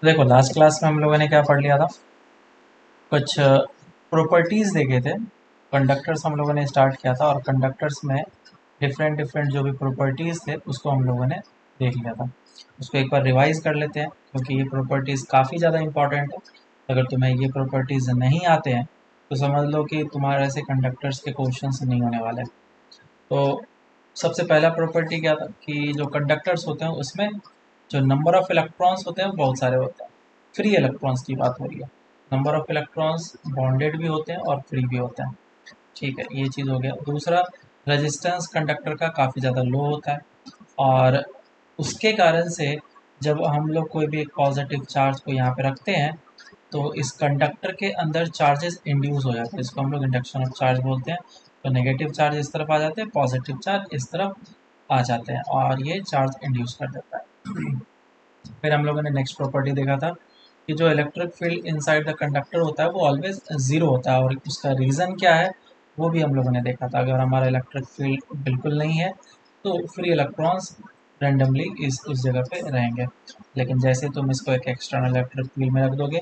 देखो last class में हम लोगों ने क्या पढ़ लिया था, कुछ प्रॉपर्टीज़ देखे थे। कंडक्टर्स हम लोगों ने स्टार्ट किया था और कंडक्टर्स में डिफरेंट डिफरेंट जो भी प्रॉपर्टीज़ थे उसको हम लोगों ने देख लिया था। उसको एक बार रिवाइज कर लेते हैं क्योंकि ये प्रॉपर्टीज़ काफ़ी ज़्यादा इंपॉर्टेंट है। अगर तुम्हें ये प्रॉपर्टीज़ नहीं आते हैं तो समझ लो कि तुम्हारे ऐसे कंडक्टर्स के क्वेश्चंस नहीं होने वाले। तो सबसे पहला प्रॉपर्टी क्या था कि जो कंडक्टर्स होते हैं उसमें जो नंबर ऑफ इलेक्ट्रॉन्स होते हैं वो बहुत सारे होते हैं। फ्री इलेक्ट्रॉन्स की बात हो रही है। नंबर ऑफ इलेक्ट्रॉन्स बॉन्डेड भी होते हैं और फ्री भी होते हैं। ठीक है, ये चीज़ हो गया। दूसरा, रेजिस्टेंस कंडक्टर का काफ़ी ज़्यादा लो होता है और उसके कारण से जब हम लोग कोई भी एक पॉजिटिव चार्ज को यहाँ पे रखते हैं तो इस कंडक्टर के अंदर चार्जेस इंड्यूस हो जाते हैं, इसको हम लोग इंडक्शन ऑफ चार्ज बोलते हैं। तो नेगेटिव चार्ज इस तरफ आ जाते हैं, पॉजिटिव चार्ज इस तरफ आ जाते हैं और ये चार्ज इंड्यूस कर देता है। फिर हम लोगों ने नेक्स्ट प्रॉपर्टी देखा था कि जो electric field inside the conductor होता है वो ऑलवेज ज़ीरो होता है और उसका रीज़न क्या है वो भी हम लोगों ने देखा था। अगर हमारा इलेक्ट्रिक फील्ड बिल्कुल नहीं है तो फ्री इलेक्ट्रॉन्स रेंडमली इस उस जगह पे रहेंगे, लेकिन जैसे तुम इसको एक एक्सटर्नल इलेक्ट्रिक फील्ड में रख दोगे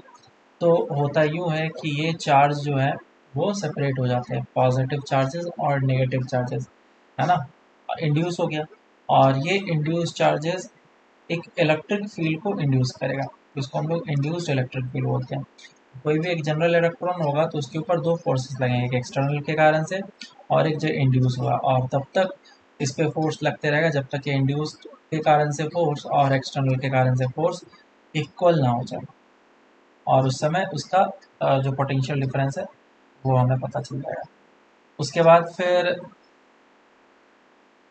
तो होता यूँ है कि ये चार्ज जो है वो सेपरेट हो जाते हैं, पॉजिटिव चार्जेस और नेगेटिव चार्जेस, है ना। इंड्यूस हो गया और ये इंड्यूस चार्जेस एक इलेक्ट्रिक फील्ड को इंड्यूस करेगा, इसको हम लोग इंड्यूस्ड इलेक्ट्रिक फील्ड बोलते हैं। कोई भी एक जनरल इलेक्ट्रॉन होगा तो उसके ऊपर दो फोर्सेस लगेंगे, एक एक्सटर्नल के कारण से और एक जो इंड्यूस हुआ, और तब तक इस पे फोर्स लगते रहेगा जब तक ये इंड्यूस्ड के कारण से फोर्स और एक्सटर्नल के कारण से फोर्स इक्वल ना हो जाए और उस समय उसका जो पोटेंशियल डिफरेंस है वो हमें पता चल जाएगा। उसके बाद फिर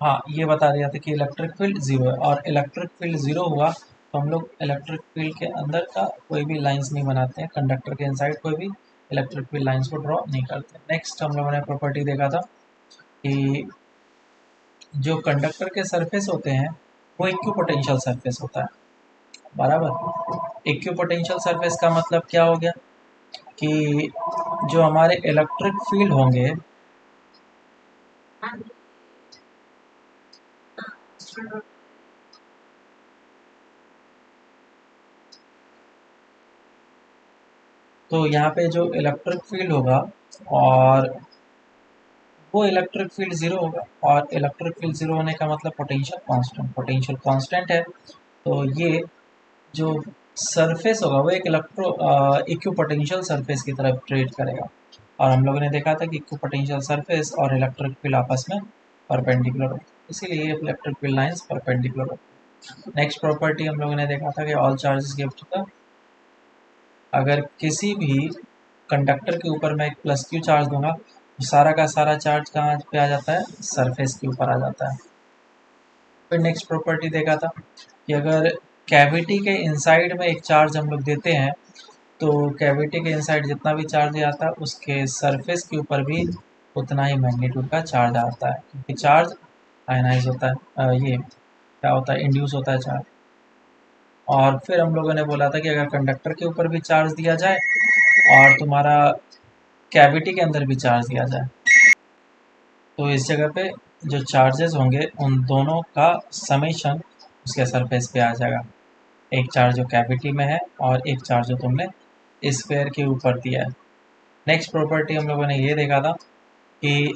हाँ, ये बता दिया था कि इलेक्ट्रिक फील्ड ज़ीरो है और इलेक्ट्रिक फील्ड ज़ीरो हुआ तो हम लोग इलेक्ट्रिक फील्ड के अंदर का कोई भी लाइंस नहीं बनाते हैं, कंडक्टर के इनसाइड कोई भी इलेक्ट्रिक फील्ड लाइंस को ड्रॉ नहीं करते। नेक्स्ट हम लोगों ने प्रॉपर्टी देखा था कि जो कंडक्टर के सरफेस होते हैं वो इक्विपोटेंशियल सरफेस होता है, बराबर। इक्विपोटेंशियल सरफेस का मतलब क्या हो गया कि जो हमारे इलेक्ट्रिक फील्ड होंगे तो यहाँ पे जो इलेक्ट्रिक फील्ड होगा और वो इलेक्ट्रिक फील्ड ज़ीरो होगा और इलेक्ट्रिक फील्ड ज़ीरो होने का मतलब पोटेंशियल कांस्टेंट है। तो ये जो सरफेस होगा वो एक इक्विपोटेंशियल सरफेस की तरफ ट्रेड करेगा और हम लोगों ने देखा था कि इक्विपोटेंशियल सरफेस और इलेक्ट्रिक फील्ड आपस में परपेंडिकुलर होते हैं, इसीलिए ये इलेक्ट्रिक फील्ड लाइंस परपेंडिकुलर होती हैं। नेक्स्ट प्रॉपर्टी हम लोगों ने देखा था कि all charges give to the, अगर किसी भी कंडक्टर के ऊपर मैं एक प्लस क्यू चार्ज दूंगा तो सारा का सारा चार्ज कहाँ पे आ जाता है, सरफेस के ऊपर आ जाता है। फिर नेक्स्ट प्रॉपर्टी देखा था कि अगर कैविटी के इनसाइड में एक चार्ज हम लोग देते हैं तो कैविटी के इनसाइड जितना भी चार्ज आता है उसके सरफेस के ऊपर भी उतना ही मैग्नीट्यूड का चार्ज आता है क्योंकि चार्ज आयनाइज होता है, ये क्या होता है, इंड्यूस होता है चार्ज। और फिर हम लोगों ने बोला था कि अगर कंडक्टर के ऊपर भी चार्ज दिया जाए और तुम्हारा कैविटी के अंदर भी चार्ज दिया जाए तो इस जगह पे जो चार्जेस होंगे उन दोनों का समेशन उसके सरफेस पे आ जाएगा। एक चार्ज जो कैविटी में है और एक चार्ज जो तुमने स्फेयर के ऊपर दिया है। नेक्स्ट प्रॉपर्टी हम लोगों ने ये देखा था कि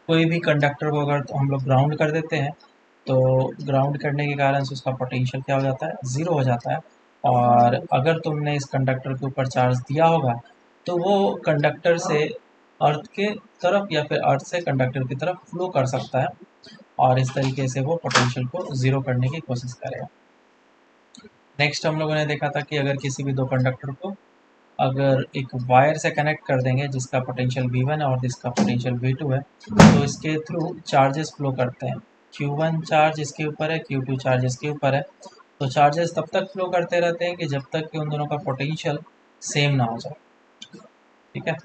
कोई भी कंडक्टर को अगर हम लोग ग्राउंड कर देते हैं तो ग्राउंड करने के कारण से उसका पोटेंशियल क्या हो जाता है, ज़ीरो हो जाता है। और अगर तुमने इस कंडक्टर के ऊपर चार्ज दिया होगा तो वो कंडक्टर से अर्थ के तरफ या फिर अर्थ से कंडक्टर की तरफ फ्लो कर सकता है और इस तरीके से वो पोटेंशियल को ज़ीरो करने की कोशिश करेगा। नेक्स्ट हम लोगों ने देखा था कि अगर किसी भी दो कंडक्टर को अगर एक वायर से कनेक्ट कर देंगे जिसका पोटेंशियल V1 है और जिसका पोटेंशियल V2 है तो इसके थ्रू चार्जेस फ्लो करते हैं। Q1 चार्ज इसके ऊपर है, Q2 चार्ज इसके ऊपर है। तो चार्जेस तब तक फ्लो करते रहते हैं कि जब तक कि उन दोनों का पोटेंशियल सेम ना हो जाए, ठीक है।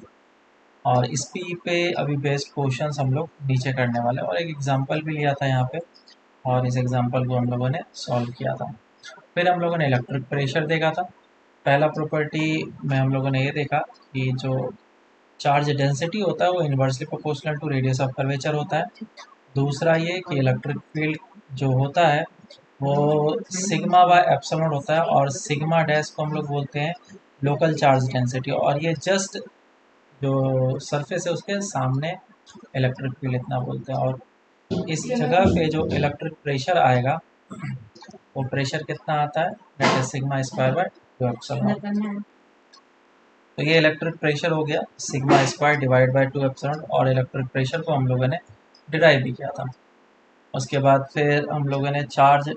और इस पे अभी बेस्ड क्वेश्चंस हम लोग नीचे करने वाले हैं और एक एग्जांपल भी लिया था यहाँ पे और इस एग्जांपल को हम लोगों ने सॉल्व किया था। फिर हम लोगों ने इलेक्ट्रिक प्रेशर देखा था। पहला प्रॉपर्टी में हम लोगों ने ये देखा कि जो चार्ज डेंसिटी होता है वो inversely proportional to radius of curvature होता है। दूसरा ये कि इलेक्ट्रिक फील्ड जो होता है वो सिग्मा बाय एप्सिलॉन होता है, और सिग्मा डैश को हम लोग बोलते हैं लोकल चार्ज डेंसिटी, और ये जस्ट जो सरफेस है उसके सामने इलेक्ट्रिक फील्ड इतना बोलते हैं। और इस जगह पे जो इलेक्ट्रिक प्रेशर आएगा वो प्रेशर कितना आता है, that is sigma square by 2 epsilon. तो ये इलेक्ट्रिक प्रेशर हो गया sigma square divide by 2 epsilon, और इलेक्ट्रिक प्रेशर को हम लोगों ने डिराइव भी किया था। उसके बाद फिर हम लोगों ने चार्ज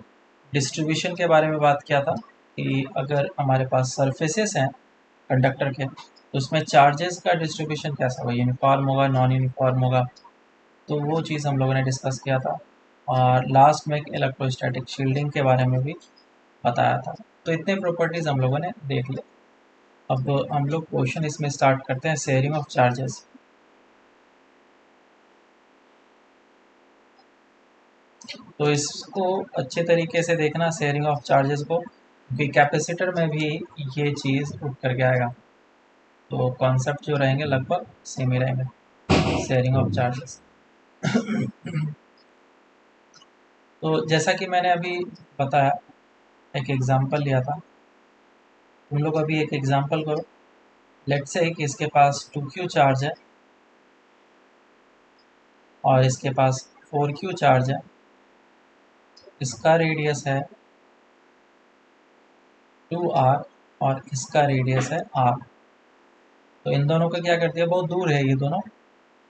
डिस्ट्रीब्यूशन के बारे में बात किया था कि अगर हमारे पास सरफेसेस हैं कंडक्टर के तो उसमें चार्जेस का डिस्ट्रीब्यूशन कैसा होगा, यूनिफॉर्म होगा, नॉन यूनिफॉर्म होगा। तो वो चीज़ हम लोगों ने डिस्कस किया था, और लास्ट में इलेक्ट्रोस्टैटिक शील्डिंग के बारे में भी बताया था। तो इतने प्रॉपर्टीज़ हम लोगों ने देख लिए। अब हम लोग क्वेश्चन इसमें स्टार्ट करते हैं, शेयरिंग ऑफ चार्जेस। तो इसको अच्छे तरीके से देखना, शेयरिंग ऑफ चार्जेस को, भी कैपेसिटर में भी ये चीज़ उठ करके आएगा। तो कॉन्सेप्ट जो रहेंगे लगभग सेम ही रहेंगे, शेयरिंग ऑफ चार्जेस। तो जैसा कि मैंने अभी बताया, एक एग्जांपल लिया था, तुम लोग अभी एक एग्जांपल करो। लेट्स से कि इसके पास 2Q चार्ज है और इसके पास 4Q चार्ज है, इसका रेडियस है 2R और इसका रेडियस है R। तो इन दोनों को क्या कर दिया, बहुत दूर है ये दोनों,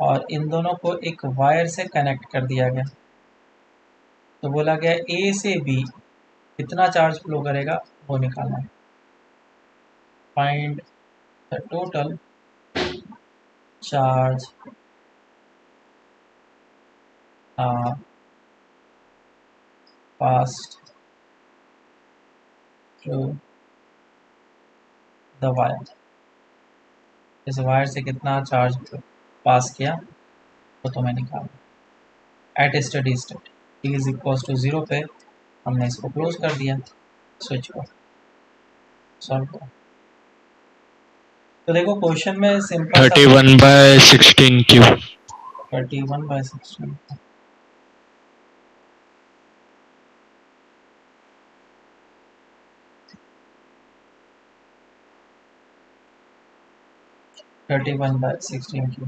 और इन दोनों को एक वायर से कनेक्ट कर दिया गया। तो बोला गया ए से बी कितना चार्ज फ्लो करेगा वो निकालना है। Find the total charge passed through the wire. इस वायर से कितना चार्ज पास किया वो तुम्हें निकालना। At steady state T is equal to 0 पे हमने इसको क्लोज कर दिया, स्विच को सॉल्व करो। तो देखो क्वेश्चन में सिंपल सा 31/16 क्यू। 31/16 31/16 क्यू।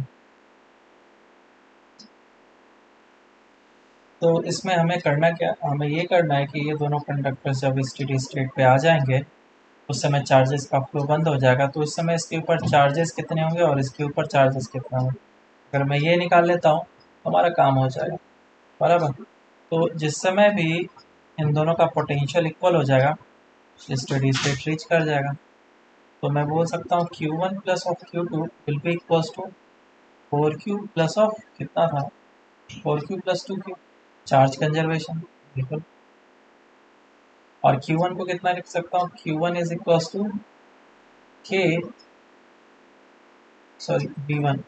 तो इसमें हमें करना क्या, हमें ये करना है कि ये दोनों कंडक्टर्स जब स्टेडी स्टेट पे आ जाएंगे उस समय चार्जेस का फ्लो बंद हो जाएगा। तो उस समय इसके ऊपर चार्जेस कितने होंगे और इसके ऊपर चार्जेस कितने होंगे, अगर मैं ये निकाल लेता हूँ हमारा काम हो जाएगा, बराबर। तो जिस समय भी इन दोनों का पोटेंशियल इक्वल हो जाएगा स्टेडी स्टेट रीच कर जाएगा। तो मैं बोल सकता हूँ Q1 plus of Q2 will be equals to 4Q plus of कितना था, 4Q plus 2Q, charge conservation, बिल्कुल। और Q1 को कितना लिख सकता हूँ, Q1 is equals to K, sorry V1,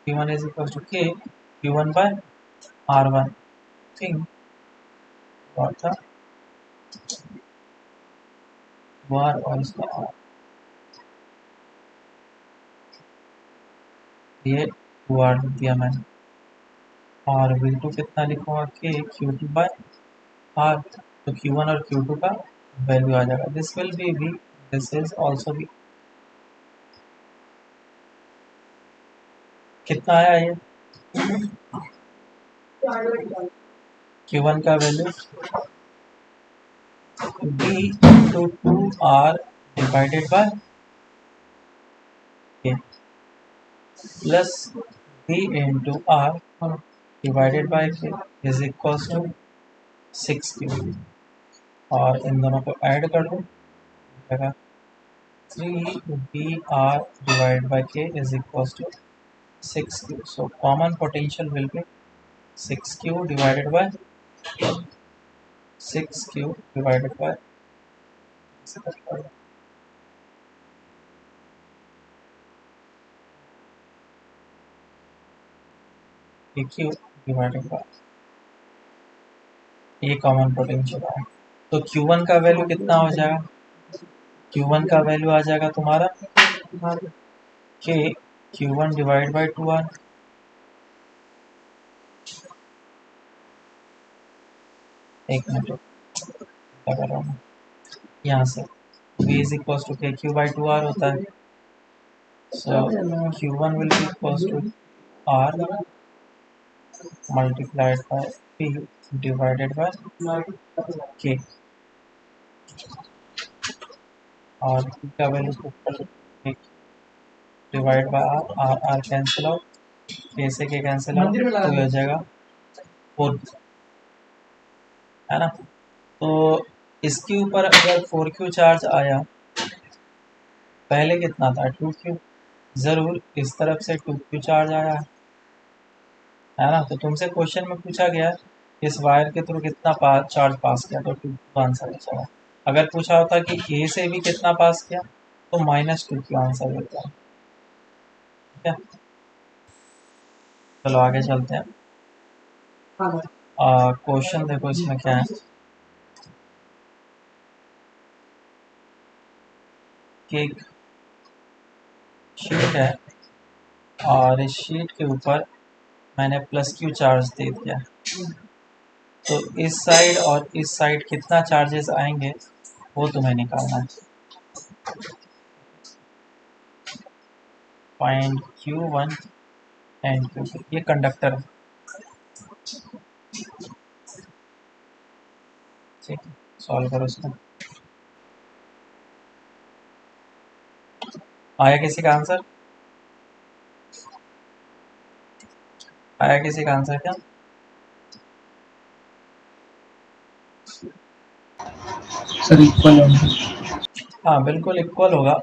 Q1 is equals to K Q1 by R1 thing, और था वार और इसका R, ये 2R दिया मैंने। और V2 कितना लिखूंगा, K Q2 बाय R। तो Q1 और Q2 का वैल्यू आ जाएगा, this will be V, this is also V। कितना आया ये, Q1 का value V into 2R divided by K plus V into R divided by K is equals to 6Q। और इन दोनों को ऐड कर दो, 3VR divided by K is equals to 6Q. So common potential will be 6Q divided by 6Q divided by PQ divided by, ये common potential है। तो Q1 का value कितना हो जाएगा, Q1 का वैल्यू आ जाएगा तुम्हारा K Q1 divide by 2R। एक मिनट, क्या कर रहा हूँ यहाँ से v इज इक्वल टू के क्यू बाई टू आर होता है. सो Q1 will be equals to R multiplied by P divided by K. और P का वैल्यू ऊपर divide by R cancel out, K से K कैंसिल आउट, तो हो जाएगा 4, है ना. तो इसके ऊपर अगर 4Q चार्ज आया, पहले कितना था 2Q, जरूर इस तरफ से 2Q चार्ज आया है ना. तो तुमसे क्वेश्चन में पूछा गया इस वायर के थ्रू कितना चार्ज पास किया, तो 2Q आंसर हो जाएगा. अगर पूछा होता कि ए से भी कितना पास किया, तो -2Q आंसर होता है. ठीक है, चलो आगे चलते हैं. क्वेश्चन देखो इसमें क्या है. कि एक शीट है और इस शीट के ऊपर मैंने +Q चार्ज दे दिया. तो इस साइड और इस साइड कितना चार्जेस आएंगे वो तुम्हें निकालना है. Find Q1 and Q2. ये कंडक्टर है. ठीक है, सॉल्व करो इसको. आया किसी का आंसर? आया किसी का आंसर क्या? सर इक्वल होगा. हाँ बिल्कुल इक्वल होगा.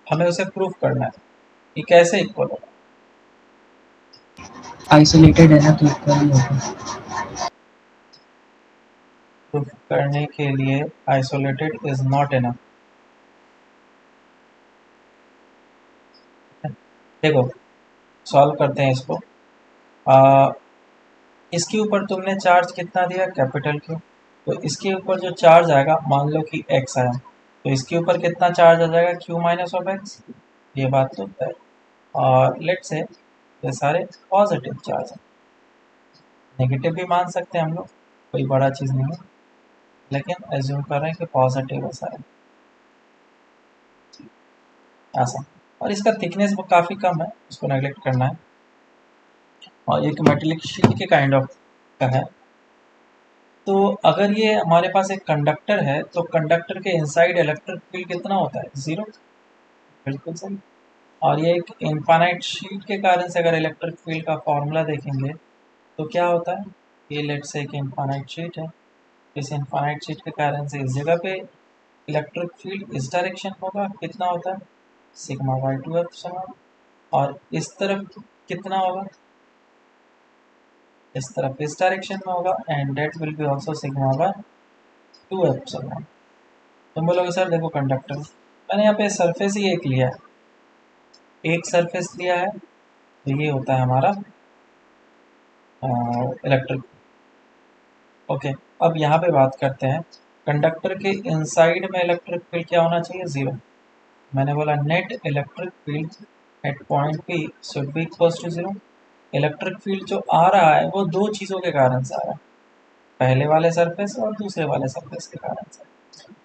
हमें उसे प्रूफ करना है कि कैसे इक्वल होगा. आइसोलेटेड है ना, तो इक्वल ही होगा. प्रूफ करने के लिए आइसोलेटेड इज नॉट इनफ. देखो सॉल्व करते हैं इसको. इसके ऊपर तुमने चार्ज कितना दिया, कैपिटल Q. तो इसके ऊपर जो चार्ज आएगा, मान लो कि x आया, तो इसके ऊपर कितना चार्ज आ जाएगा, Q माइनस ऑफ x. ये बात तो है. और लेट से ये सारे पॉजिटिव चार्ज हैं. नेगेटिव भी मान सकते हैं हम लोग, कोई बड़ा चीज़ नहीं है, लेकिन एज्यूम कर रहे हैं कि पॉजिटिव है सारे. ऐसा. और इसका थिकनेस वो काफ़ी कम है, इसको नेगलेक्ट करना है. और एक मेटेलिक शीट के काइंड ऑफ का है. तो अगर ये हमारे पास एक कंडक्टर है, तो कंडक्टर के इनसाइड इलेक्ट्रिक फील्ड कितना होता है, 0. बिल्कुल सही. और ये एक इनफाइनाइट शीट के कारण से अगर इलेक्ट्रिक फील्ड का फॉर्मूला देखेंगे तो क्या होता है. ये लेट से एक इनफाइनाइट शीट है. इस इनफाइनाइट शीट के कारण से इस जगह पे इलेक्ट्रिक फील्ड इस डायरेक्शन होगा, कितना होता है σ/2 और इस तरफ कितना होगा, इस तरफ इस डायरेक्शन में होगा, and that will be also σ/2. तुम बोलोगे सर देखो कंडक्टर, मैंने यहाँ पे सरफेस ही एक लिया है, एक सरफेस लिया है, तो ये होता है हमारा इलेक्ट्रिक. ओके, अब यहाँ पे बात करते हैं कंडक्टर के इनसाइड में इलेक्ट्रिक फील्ड क्या होना चाहिए, 0. मैंने बोला net electric field at point P should be equal to 0. Electric field जो आ रहा है वो दो चीज़ों के कारण से आ रहा है, पहले वाले सरफेस और दूसरे वाले सरफेस के कारण से.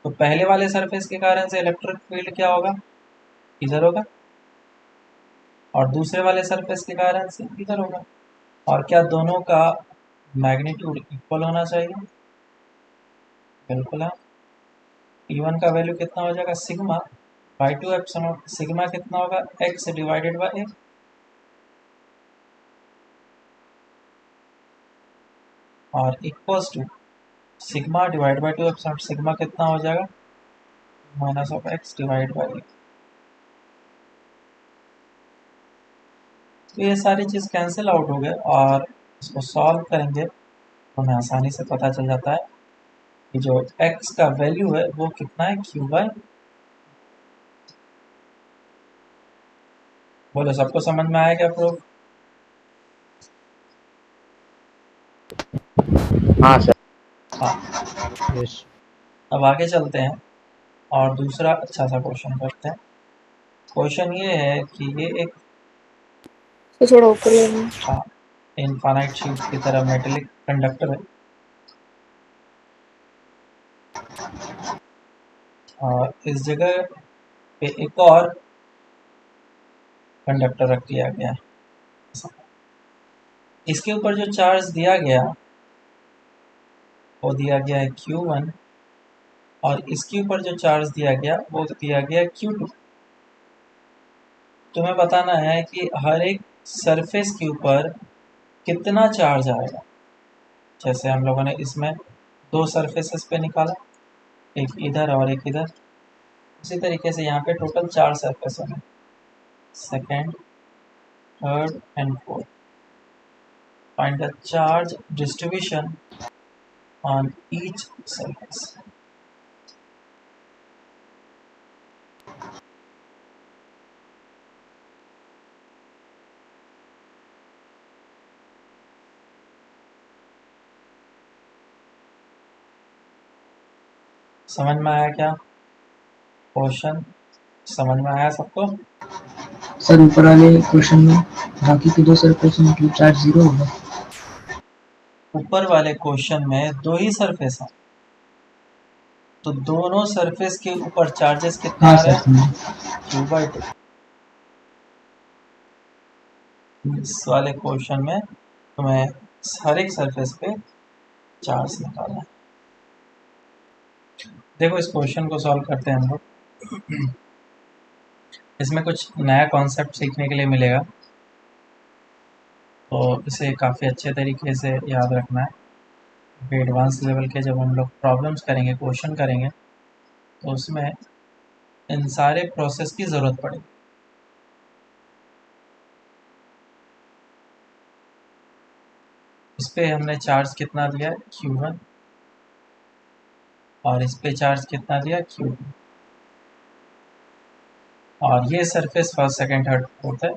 तो पहले वाले सरफेस के कारण से इलेक्ट्रिक फील्ड क्या होगा, इधर होगा, और दूसरे वाले सरफेस के कारण से इधर होगा. और क्या दोनों का मैग्नीट्यूड इक्वल होना चाहिए, बिल्कुल है. E1 का वैल्यू कितना हो जाएगा, σ/2 सिग्मा कितना होगा, x डिवाइडेड बाई a. और equals to sigma divide by 2 sigma कितना हो जाएगा, -x डिवाइड बाई a. तो ये सारी चीज़ कैंसिल आउट हो गए, और इसको सॉल्व करेंगे तो हमें आसानी से पता चल जाता है कि जो x का वैल्यू है वो कितना है, Q/. बोलो सबको समझ में आया क्या प्रूफ? हाँ सर. हाँ. यस. अब आगे चलते हैं और दूसरा अच्छा सा क्वेश्चन करते हैं. क्वेश्चन ये है कि ये एक तो थोड़ा ऊपर लेना. हाँ इनफाइनाइट शीट की तरह मेटेलिक कंडक्टर है. और इस जगह पे एक और कंडक्टर रख दिया गया। इसके ऊपर जो चार्ज दिया गया वो दिया गया है Q1 और इसके ऊपर जो चार्ज दिया गया वो दिया गया Q2। तुम्हें बताना है कि हर एक सरफेस के ऊपर कितना चार्ज आएगा। जैसे हम लोगों ने इसमें दो सरफेसेस पे निकाला, एक इधर और एक इधर। उसी तरीके से यहाँ पे टोटल 4 सरफेस होंगे, second, third and fourth. Find the charge distribution on each surface. समझ में आया क्या क्वेश्चन? समझ में आया सबको? सर ऊपर वाले क्वेश्चन में बाकी के दो सरफेस में मतलब चार्ज जीरो होगा। ऊपर वाले क्वेश्चन में दो ही सरफेस हैं, तो दोनों सरफेस के ऊपर चार्जेस कितने हाँ आ रहे सर हैं? समझे। Q/2। इस वाले क्वेश्चन में तुम्हें हर एक सरफेस पे चार्ज निकालना है। देखो इस क्वेश्चन को सॉल्व करते हैं हम लोग। इसमें कुछ नया कॉन्सेप्ट सीखने के लिए मिलेगा, तो इसे काफ़ी अच्छे तरीके से याद रखना है। एडवांस लेवल के जब हम लोग प्रॉब्लम्स करेंगे, क्वेश्चन करेंगे, तो उसमें इन सारे प्रोसेस की ज़रूरत पड़ेगी। इस पे हमने चार्ज कितना दिया है? Q1। और इस पे चार्ज कितना दिया? Q2। और ये surface first second third fourth है।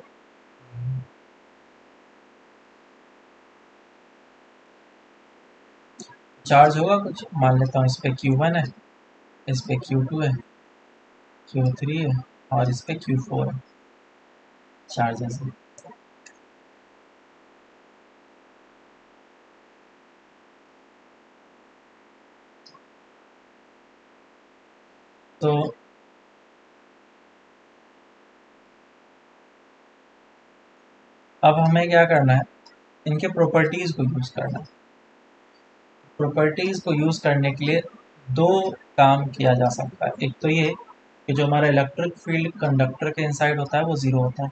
चार्ज होगा कुछ, मान लेता हूँ इस पे Q1 है, इस पे Q2 है, Q3 है और इस पे Q4 है। चार्जेस है। तो अब हमें क्या करना है, इनके प्रॉपर्टीज़ को यूज़ करना है। प्रॉपर्टीज़ को यूज़ करने के लिए दो काम किया जा सकता है। एक तो ये कि जो हमारा इलेक्ट्रिक फील्ड कंडक्टर के इनसाइड होता है वो ज़ीरो होता है।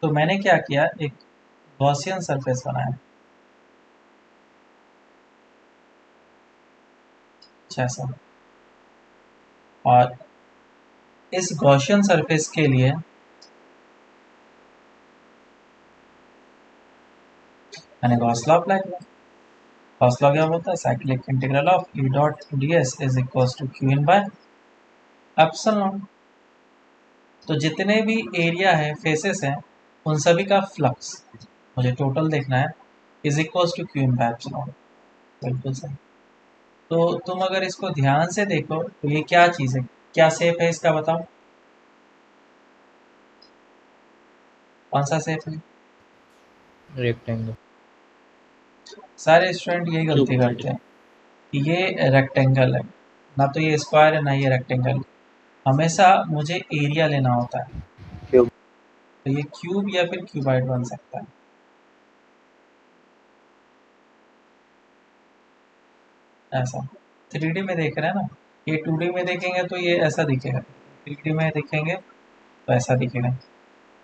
तो मैंने क्या किया, एक गॉसियन सरफेस बनाया, जैसा। और इस गॉसियन सरफेस के लिए मैंने गॉस लॉ अप्लाई किया। गॉस लॉ क्या होता है? Cyclic integral of E dot D S is equals to Q in by epsilon. तो जितने भी एरिया है, फेसेस हैं, उन सभी का फ्लक्स मुझे टोटल देखना है, is equals to Q in by epsilon. बिल्कुल सही। तो तुम अगर इसको ध्यान से देखो तो ये क्या चीज़ है, क्या शेप है इसका बताओ? कौन सा शेप है? रेक्टेंगल। सारे स्टूडेंट यही गलती क्यूबॉइड। करते हैं कि ये रेक्टेंगल है, ना तो ये स्क्वायर है ना ये रेक्टेंगल। हमेशा मुझे एरिया लेना होता है, क्यूब। तो ये क्यूब या फिर क्यूबाइड बन सकता है। ऐसा 3D में देख रहे हैं ना, ये 2D में देखेंगे तो ये ऐसा दिखेगा, 3D में देखेंगे तो ऐसा दिखेगा।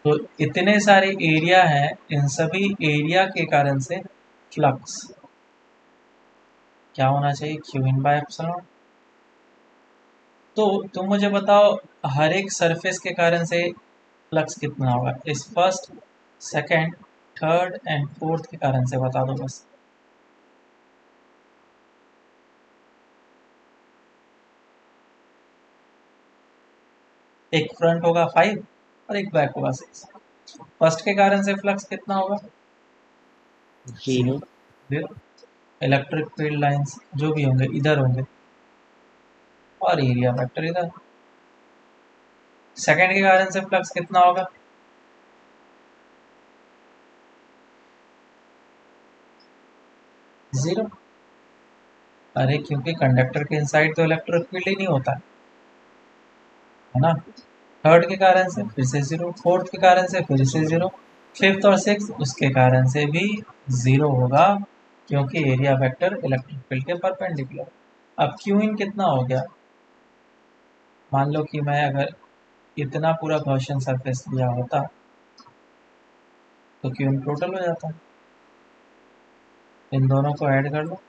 तो इतने सारे एरिया हैं, इन सभी एरिया के कारण से फ्लक्स क्या होना चाहिए? Q in by epsilon. तो तुम मुझे बताओ, हर एक सरफेस के कारण से फ्लक्स कितना होगा? इस first, second, third and fourth के कारण से बता दो बस। एक फ्रंट होगा 5 और एक बैक होगा 6। फर्स्ट के कारण से फ्लक्स कितना होगा? Zero. Zero. Electric field lines जो भी होंगे इधर होंगे और एरिया वेक्टर इधर। सेकंड के कारण से फ्लक्स कितना होगा? जीरो। अरे क्योंकि कंडक्टर के इनसाइड तो इलेक्ट्रिक फील्ड ही नहीं होता है ना। थर्ड के कारण से फिर से जीरो, फोर्थ के कारण से फिर से जीरो, फिफ्थ और सिक्स उसके कारण से भी जीरो होगा, क्योंकि एरिया वेक्टर इलेक्ट्रिक फील्ड के परपेंडिकुलर। अब क्यू इन कितना हो गया, मान लो कि मैं अगर इतना पूरा गॉसियन सरफेस लिया होता तो क्यू इन टोटल हो जाता। इन दोनों को ऐड कर लो,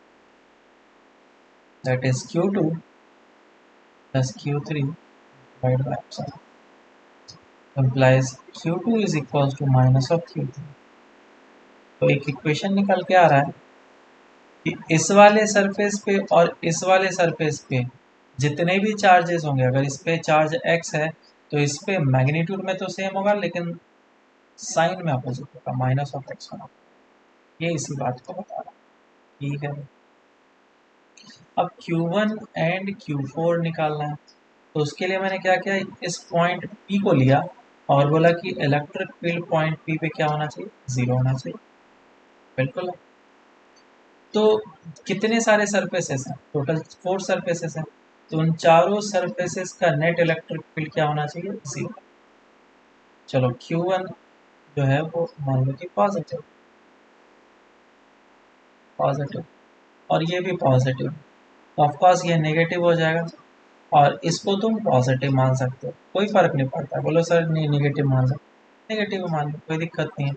that is Q2 plus Q3 divide by epsilon implies Q2 is equal to minus of Q3। तो एक इक्वेशन निकल के आ रहा है कि इस वाले सरफेस पे और इस वाले सरफेस पे जितने भी चार्जेस होंगे, अगर इस पे चार्ज x है तो इस पे मैग्नीट्यूड में तो सेम होगा लेकिन साइन में अपोजिट होगा, माइनस ऑफ एक्स होगा। ये इसी बात को बता रहा है, ठीक है। अब Q1 एंड Q4 निकालना है, तो उसके लिए मैंने क्या किया, इस पॉइंट P को लिया और बोला कि इलेक्ट्रिक फील्ड पॉइंट P पे क्या होना चाहिए, जीरो होना चाहिए। बिल्कुल। तो कितने सारे सरफेसेस हैं, टोटल 4 सरफेसेस हैं, तो उन चारों सरफेसेस का नेट इलेक्ट्रिक फील्ड क्या होना चाहिए, जीरो। चलो Q1 जो है वो मान लो कि पॉजिटिव, पॉजिटिव और ये भी पॉजिटिव, तो ऑफकोर्स ये नेगेटिव हो जाएगा और इसको तुम पॉजिटिव मान सकते हो, कोई फर्क नहीं पड़ता। बोलो सर नहीं नेगेटिव मान सकते, नेगेटिव मान लो, कोई दिक्कत नहीं है।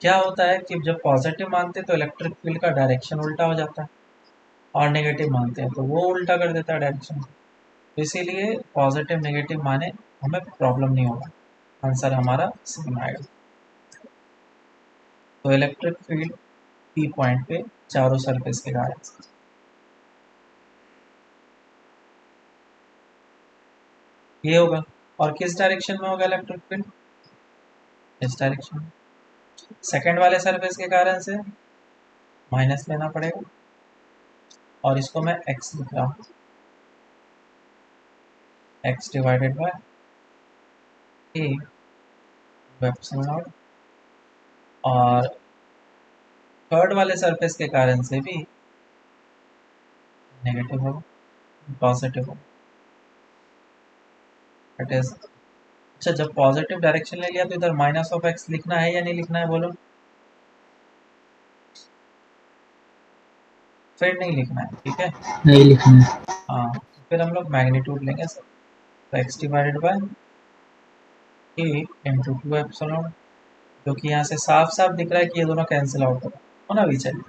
क्या होता है कि जब पॉजिटिव मानते हैं तो इलेक्ट्रिक फील्ड का डायरेक्शन उल्टा हो जाता है, और नेगेटिव मानते हैं तो वो उल्टा कर देता है डायरेक्शन। तो इसीलिए पॉजिटिव नेगेटिव माने हमें प्रॉब्लम नहीं होगा, आंसर हमारा सेम आएगा। तो इलेक्ट्रिक फील्ड पी पॉइंट पे चारों सरफेस के कारण से ये होगा। और किस डायरेक्शन में होगा इलेक्ट्रिक फील्ड, इस डायरेक्शन में। सेकेंड वाले सरफेस के कारण से माइनस लेना पड़ेगा और इसको मैं x लिख रहा हूँ, x divided bye a epsilon not. और थर्ड वाले सरफेस के कारण से भी नेगेटिव होगा, पॉजिटिव होगा, दैट इज। अच्छा जब पॉजिटिव डायरेक्शन ले लिया तो इधर माइनस ऑफ x लिखना है या नहीं लिखना है, बोलो। फिर नहीं लिखना है, ठीक है। नहीं लिखना है। हाँ तो फिर हम लोग मैग्नीट्यूड लेंगे सर, तो x divided bye a into two epsilon, जो कि यहाँ से साफ साफ दिख रहा है कि ये दोनों कैंसिल आउट होना भी चाहिए,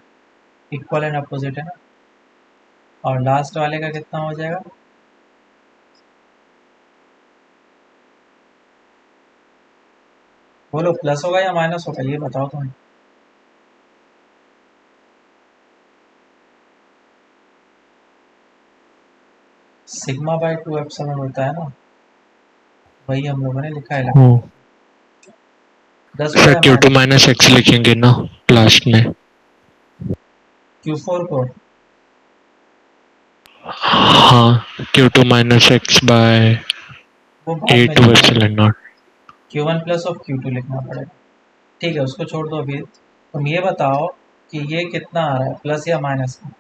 इक्वल एंड अपोजिट है ना। और लास्ट वाले का कितना हो जाएगा, बोलो प्लस होगा या माइनस होगा, ये बताओ तुम। सिग्मा बाय 2 एप्सिलॉन होता है ना, वही हम लोगों ने लिखा है। हम्म। 10 होगा सर या Q2 माइनस, माइनस एक्स लिखेंगे ना लास्ट में। Q4 को हाँ Q2 माइनस एक्स बाय वो बाद ए में टू लिखना, epsilon not. Q1 plus of Q2 लिखना पड़ेगा। ठीक है उसको छोड़ दो अभी, तुम ये बताओ कि ये कितना आ रहा है, प्लस या माइनस में,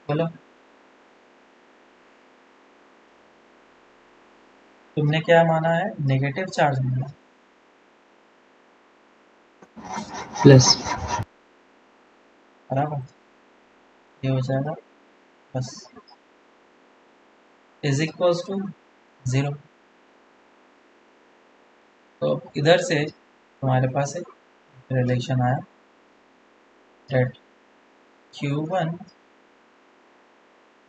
बोलो। तुमने क्या माना है, नेगेटिव चार्ज माना, प्लस। बराबर। ये हो जाएगा बस इज इक्वल्स टू जीरो। तो इधर से तुम्हारे पास एक रिलेशन आया, that Q1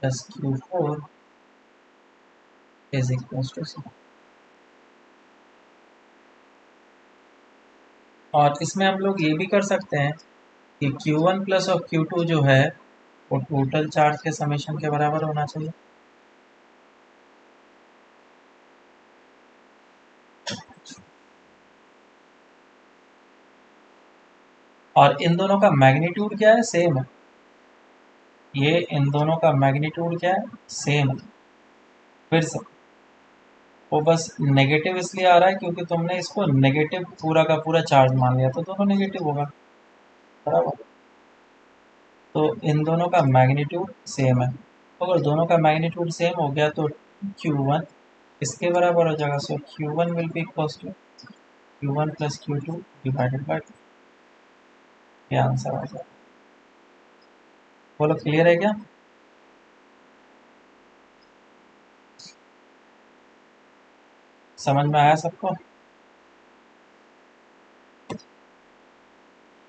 plus Q4 is equals to zero. और इसमें हम लोग ये भी कर सकते हैं कि Q1 प्लस ऑफ Q2 जो है वो टोटल चार्ज के समेशन के बराबर होना चाहिए। और इन दोनों का मैग्नीट्यूड क्या है, सेम है। ये इन दोनों का मैग्नीट्यूड क्या है, सेम है। फिर से वो बस नेगेटिव इसलिए आ रहा है क्योंकि तुमने इसको नेगेटिव पूरा का पूरा चार्ज मान लिया, तो दोनों नेगेटिव होगा, बराबर। तो इन दोनों का मैग्नीट्यूड सेम है, तो अगर दोनों का मैग्नीट्यूड सेम हो गया तो Q1 इसके बराबर हो जाएगा। So Q1 will be equals to Q1 plus Q2 divided by 2। ये आंसर आ जाएगा। बोलो क्लियर है क्या? समझ में आया सबको?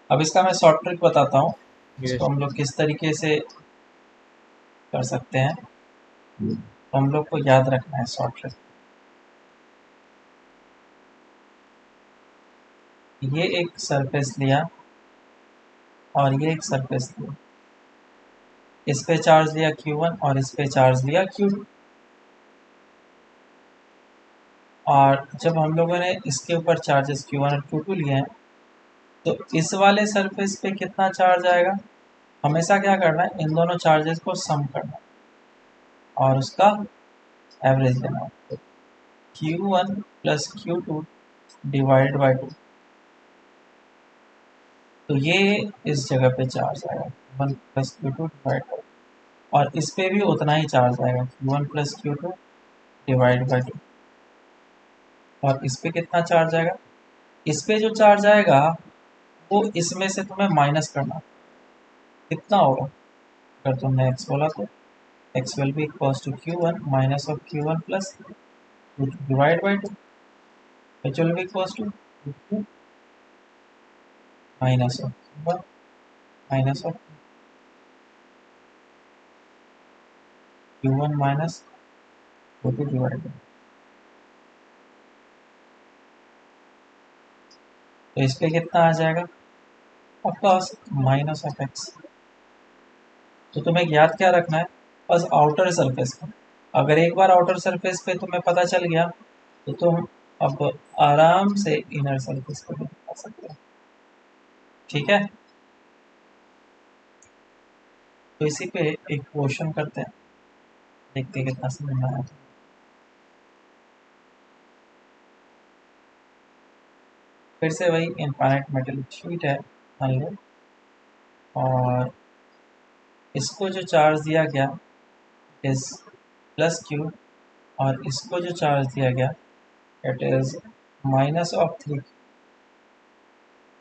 अब इसका मैं शॉर्ट ट्रिक बताता हूँ, इसको हम लोग किस तरीके से कर सकते हैं, तो हम लोग को याद रखना है शॉर्ट ट्रिक। ये एक सरफेस लिया और ये एक सरफेस लिया, इस पे चार्ज लिया Q1 और इस पे चार्ज लिया Q2। और जब हम लोगों ने इसके ऊपर चार्जेस Q1 और Q2 लिए हैं, तो इस वाले सरफेस पे कितना चार्ज आएगा? हमेशा क्या करना है, इन दोनों चार्जेस को सम करना और उसका एवरेज लेना। Q1 plus Q2 divide by 2, तो ये इस जगह पे चार्ज आएगा Q1 plus Q2 divide by, और इस पे भी उतना ही चार्ज आएगा Q1 plus Q2 divide by 2। और इस पे कितना चार्ज आएगा? इस पे जो चार्ज आएगा वो इसमें से तुम्हें माइनस करना, कितना होगा? अगर तुमने x बोला तो x will be equals to Q1 minus of Q1 plus Q2 divide by 2, which will be equals to Q2 minus of Q1 minus of Q1 minus Q2 divide by. तो इस पे कितना आ जाएगा? Of course minus of x। तो तुम्हें याद क्या रखना है? बस आउटर सरफेस का। अगर एक बार आउटर सरफेस पे तुम्हें पता चल गया तो तुम अब आराम से इनर सरफेस को भी बता सकते हो, ठीक है? तो इसी पे एक क्वेश्चन करते हैं, देखते हैं कितना समझ में आया। फिर से वही इनफाइनाइट मेटल शीट है मान लो, और इसको जो चार्ज दिया गया इज प्लस Q, और इसको जो चार्ज दिया गया इट इज माइनस ऑफ 3।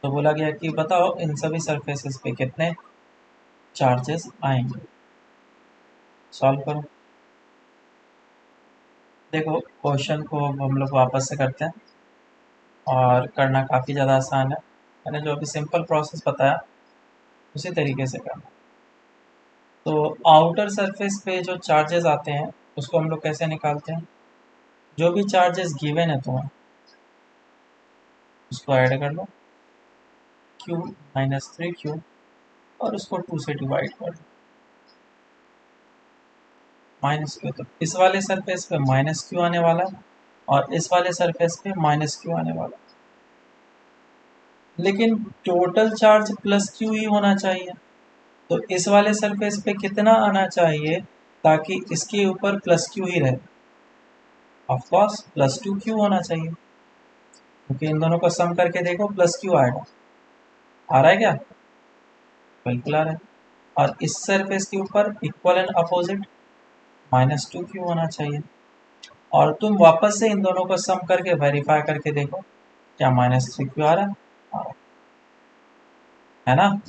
तो बोला गया कि बताओ इन सभी सरफेसेस पे कितने चार्जेस आएंगे। सॉल्व करो। देखो क्वेश्चन को हम लोग वापस से करते हैं, और करना काफ़ी ज़्यादा आसान है। मैंने जो अभी सिंपल प्रोसेस बताया उसी तरीके से करना। तो आउटर सरफेस पे जो चार्जेस आते हैं उसको हम लोग कैसे निकालते हैं? जो भी चार्जेस गिवन है तुम्हें उसको ऐड कर लो, Q माइनस 3Q, और उसको 2 से डिवाइड कर दो। माइनस Q, तो इस वाले सरफेस पे माइनस Q आने वाला है और इस वाले सरफेस पे माइनस Q आने वाला है, लेकिन टोटल चार्ज प्लस Q ही होना चाहिए। तो इस वाले सरफेस पे कितना आना चाहिए ताकि इसके ऊपर प्लस Q ही रहे? ऑफ कोर्स प्लस 2Q होना चाहिए, क्योंकि इन दोनों को सम करके देखो प्लस Q आएगा। आ रहा है क्या? बिल्कुल आ रहा है। और इस सरफेस के ऊपर equal and opposite minus 2Q होना चाहिए। और तुम वापस से इन दोनों को सम करके वेरीफाई करके देखो क्या माइनस 3Q आ रहा है? आ रहा है ना?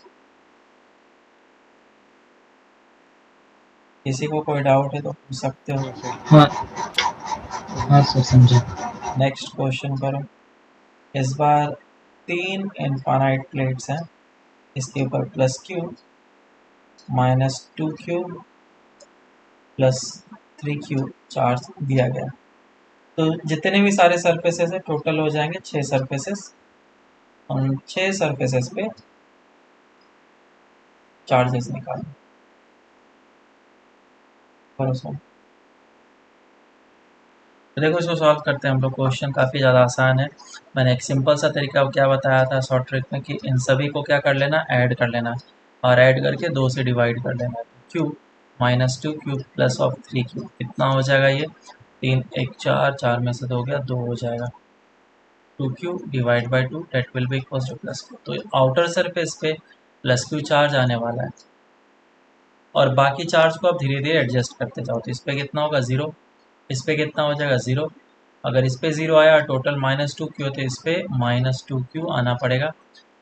किसी को कोई डाउट है तो पूछ सकते हो। हाँ हाँ सर समझा। नेक्स्ट क्वेश्चन करो। इस बार 3 इनफाइनाइट प्लेट्स हैं, इसके ऊपर plus Q minus 2Q plus 3Q charge दिया गया। तो जितने भी सारे सरफेसेस है टोटल हो जाएंगे 6 सरफेसेस। उन 6 सरफेसेस पे चार्जेस निकालें। करो सॉल्व। तो देखो इसको सॉल्व करते हैं हम लोग। क्वेश्चन काफ़ी ज़्यादा आसान है। मैंने एक सिंपल सा तरीका क्या बताया था शॉर्ट ट्रिक में कि इन सभी को क्या कर लेना, ऐड कर लेना, और ऐड करके 2 से डिवाइड कर लेना। Q minus 2Q plus of 3Q कितना हो जाएगा? ये 3 1 4, 4 में से 2 हो गया, 2 हो जाएगा। 2q divide by 2 that will be equals to plus q। तो आउटर सरफेस पे प्लस q चार्ज आने वाला है और बाकी चार्ज को आप धीरे धीरे एडजस्ट करते जाओ। तो इस पर कितना होगा 0, इस पर कितना हो जाएगा 0। अगर इस पे 0 आया टोटल -2q, तो इस पे -2q आना पड़ेगा,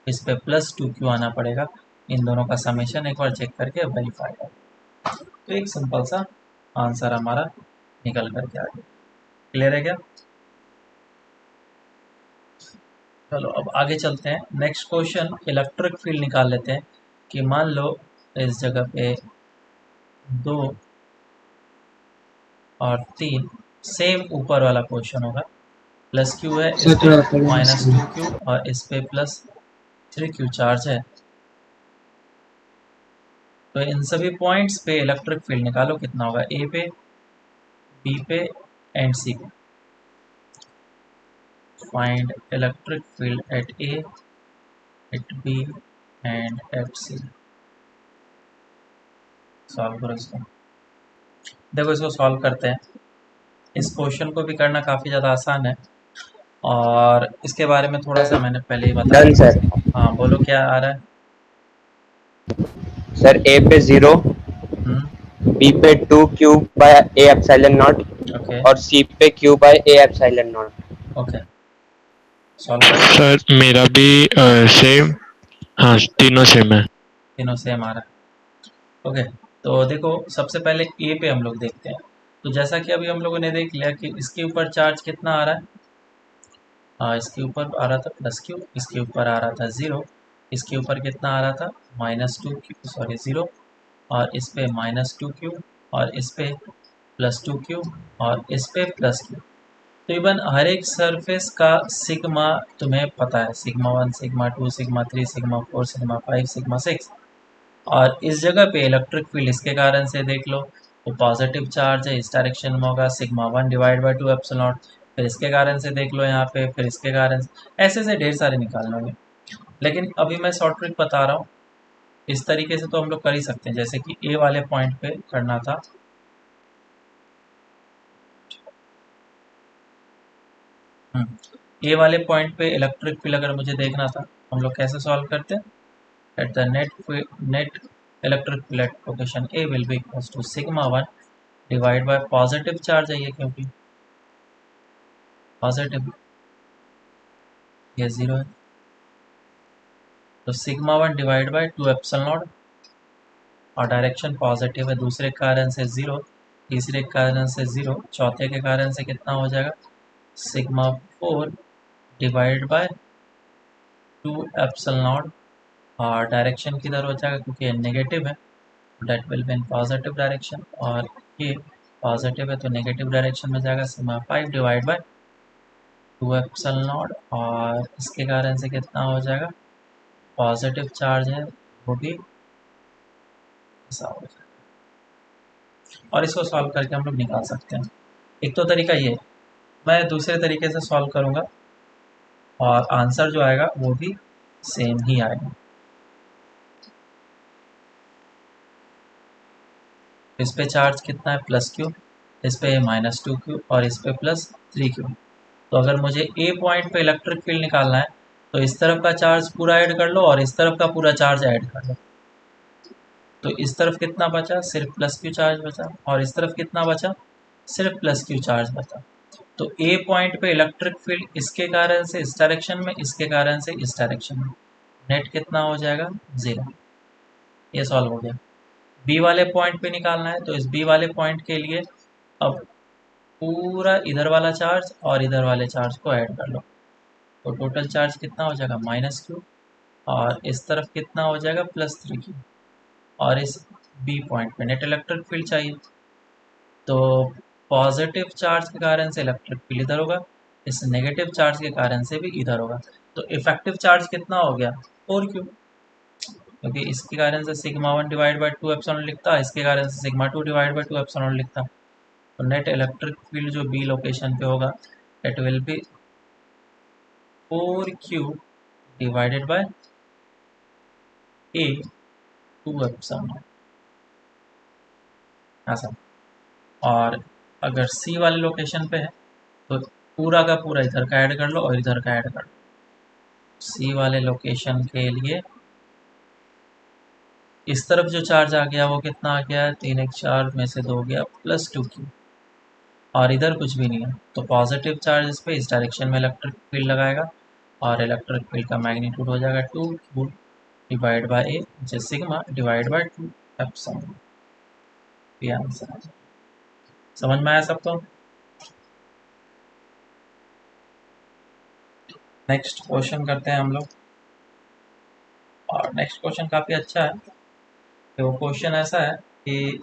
इस पे +2q आना पड़ेगा। इन दोनों का समेशन एक बार चेक करके वेरीफाई कर। तो एक सिंपल सा आंसर हमारा निकल करके आ गया। क्लियर है क्या? चलो अब आगे चलते हैं। नेक्स्ट क्वेश्चन इलेक्ट्रिक फील्ड निकाल लेते हैं कि मान लो इस जगह पे 2 और 3 सेम ऊपर वाला क्वेश्चन होगा। प्लस क्यू है, इस सर पे थोड़ा ऊपर लेना -2q और इस पे +3q चार्ज है। तो इन सभी पॉइंट्स पे इलेक्ट्रिक फील्ड निकालो कितना होगा, ए पे, बी पे एंड सी पे। Find electric field at A, at B and at C. Solve करो इसको। देखो इसको सॉल्व करते हैं। इस क्वेश्चन को भी करना काफ़ी ज़्यादा आसान है और इसके बारे में थोड़ा सा मैंने पहले ही बता डन दिया। सर। हाँ बोलो क्या आ रहा है। सर ए पे 0, हम्म, बी पे 2 cube by A epsilon not okay और सी पे Q by A epsilon not. Okay, solve करो। सर मेरा भी सेम। हाँ तीनों सेम है। तीनों सेम आ रहा है। ओके, तो देखो सबसे पहले ए पे हम लोग देखते हैं। तो जैसा कि अभी हम लोगों ने देख लिया कि इसके ऊपर चार्ज कितना आ रहा है। इसके ऊपर आ रहा था +q, इसके ऊपर आ रहा था 0, इसके ऊपर कितना आ रहा था -2q, सॉरी 0, और इस पे -2q और इस पे +2q और इस पे +q। तो इवन हर एक सरफेस का सिग्मा तुम्हें पता है, sigma 1, sigma 2, sigma 3, sigma 4, sigma 5, sigma 6। और इस जगह पे इलेक्ट्रिक फील्ड इसके कारण से देख लो, वो पॉजिटिव चार्ज है, इस डायरेक्शन में होगा, sigma 1 divide by 2 epsilon not. फिर इसके कारण से देख लो यहाँ पे, फिर इसके कारण से, ऐसे से ढेर सारे निकालना होंगे। लेकिन अभी मैं शॉर्ट ट्रिक बता रहा हूँ। इस तरीके से तो हम लोग कर ही सकते हैं, जैसे कि ए वाले पॉइंट पे करना था। ए वाले पॉइंट पे इलेक्ट्रिक फील्ड अगर मुझे देखना था, हम लोग कैसे सॉल्व करते हैं। At the net electric field at location A will be equals to sigma 1 divide by positive charge है ये, क्योंकि पॉजिटिव ये 0 है, तो sigma 1 divide by 2 epsilon not, और डायरेक्शन पॉजिटिव है, दूसरे कारण से 0, तीसरे कारण से 0, चौथे के कारण से कितना हो जाएगा sigma 4 divide by 2 epsilon not, और डायरेक्शन किधर हो जाएगा क्योंकि ये नेगेटिव है, that will be in positive direction, और ये पॉजिटिव है तो नेगेटिव डायरेक्शन में जाएगा, sigma 5 divide by 2 epsilon not, और इसके कारण से कितना हो जाएगा, पॉजिटिव चार्ज है वो भी ऐसा हो जाएगा। और इसको सॉल्व करके हम लोग निकाल सकते हैं। एक तो तरीका ये है, मैं दूसरे तरीके से सॉल्व करूँगा और आंसर जो आएगा वो भी सेम ही आएगा। इस पे चार्ज कितना है +q, इस पे -2q और इस पे +3q। तो अगर मुझे ए पॉइंट पे इलेक्ट्रिक फील्ड निकालना है तो इस तरफ का चार्ज पूरा ऐड कर लो और इस तरफ का पूरा चार्ज ऐड कर लो। तो इस तरफ कितना बचा, सिर्फ +q चार्ज बचा, और इस तरफ कितना बचा, सिर्फ +q चार्ज बचा। तो ए पॉइंट पे इलेक्ट्रिक फील्ड इसके कारण से इस डायरेक्शन में, इसके कारण से इस डायरेक्शन में, नेट कितना हो जाएगा 0। ये सॉल्व हो गया। बी वाले पॉइंट पे निकालना है तो इस बी वाले पॉइंट के लिए अब पूरा इधर वाला चार्ज और इधर वाले चार्ज को ऐड कर लो, तो टोटल चार्ज कितना हो जाएगा -q, और इस तरफ कितना हो जाएगा +3q, और इस बी पॉइंट पे नेट इलेक्ट्रिक फील्ड चाहिए। तो पॉजिटिव चार्ज के कारण से इलेक्ट्रिक फील्ड इधर होगा, इस नेगेटिव चार्ज के कारण से भी इधर होगा। तो इफेक्टिव चार्ज कितना हो गया 4q, क्योंकि इसके कारण से सिग्मा 1 डिवाइड बाई 2 एप्सिलॉन लिखता, इसके कारण से सिग्मा 2 डिवाइड बाई 2 एप्सिलॉन लिखता। तो नेट इलेक्ट्रिक फील्ड जो बी लोकेशन पे होगा it will be 4q divided by A 2 epsilon ऐसा। और अगर सी वाले लोकेशन पे है तो पूरा का पूरा इधर का ऐड कर लो और इधर का ऐड कर लो। सी वाले लोकेशन के लिए इस तरफ जो चार्ज आ गया वो कितना आ गया, 3 1 4 में से 2 गया +2q, और इधर कुछ भी नहीं है तो पॉजिटिव चार्ज इस पे इस डायरेक्शन में इलेक्ट्रिक फील्ड लगाएगा और इलेक्ट्रिक फील्ड का मैग्नीट्यूड हो जाएगा 2q डिवाइड बाय ए, जो सिग्मा डिवाइड बाय 2 एप्सिलॉन। ये आंसर है। समझ में आया सबको? नेक्स्ट क्वेश्चन करते हैं हम लोग, और नेक्स्ट क्वेश्चन काफ़ी अच्छा है। तो वो क्वेश्चन ऐसा है कि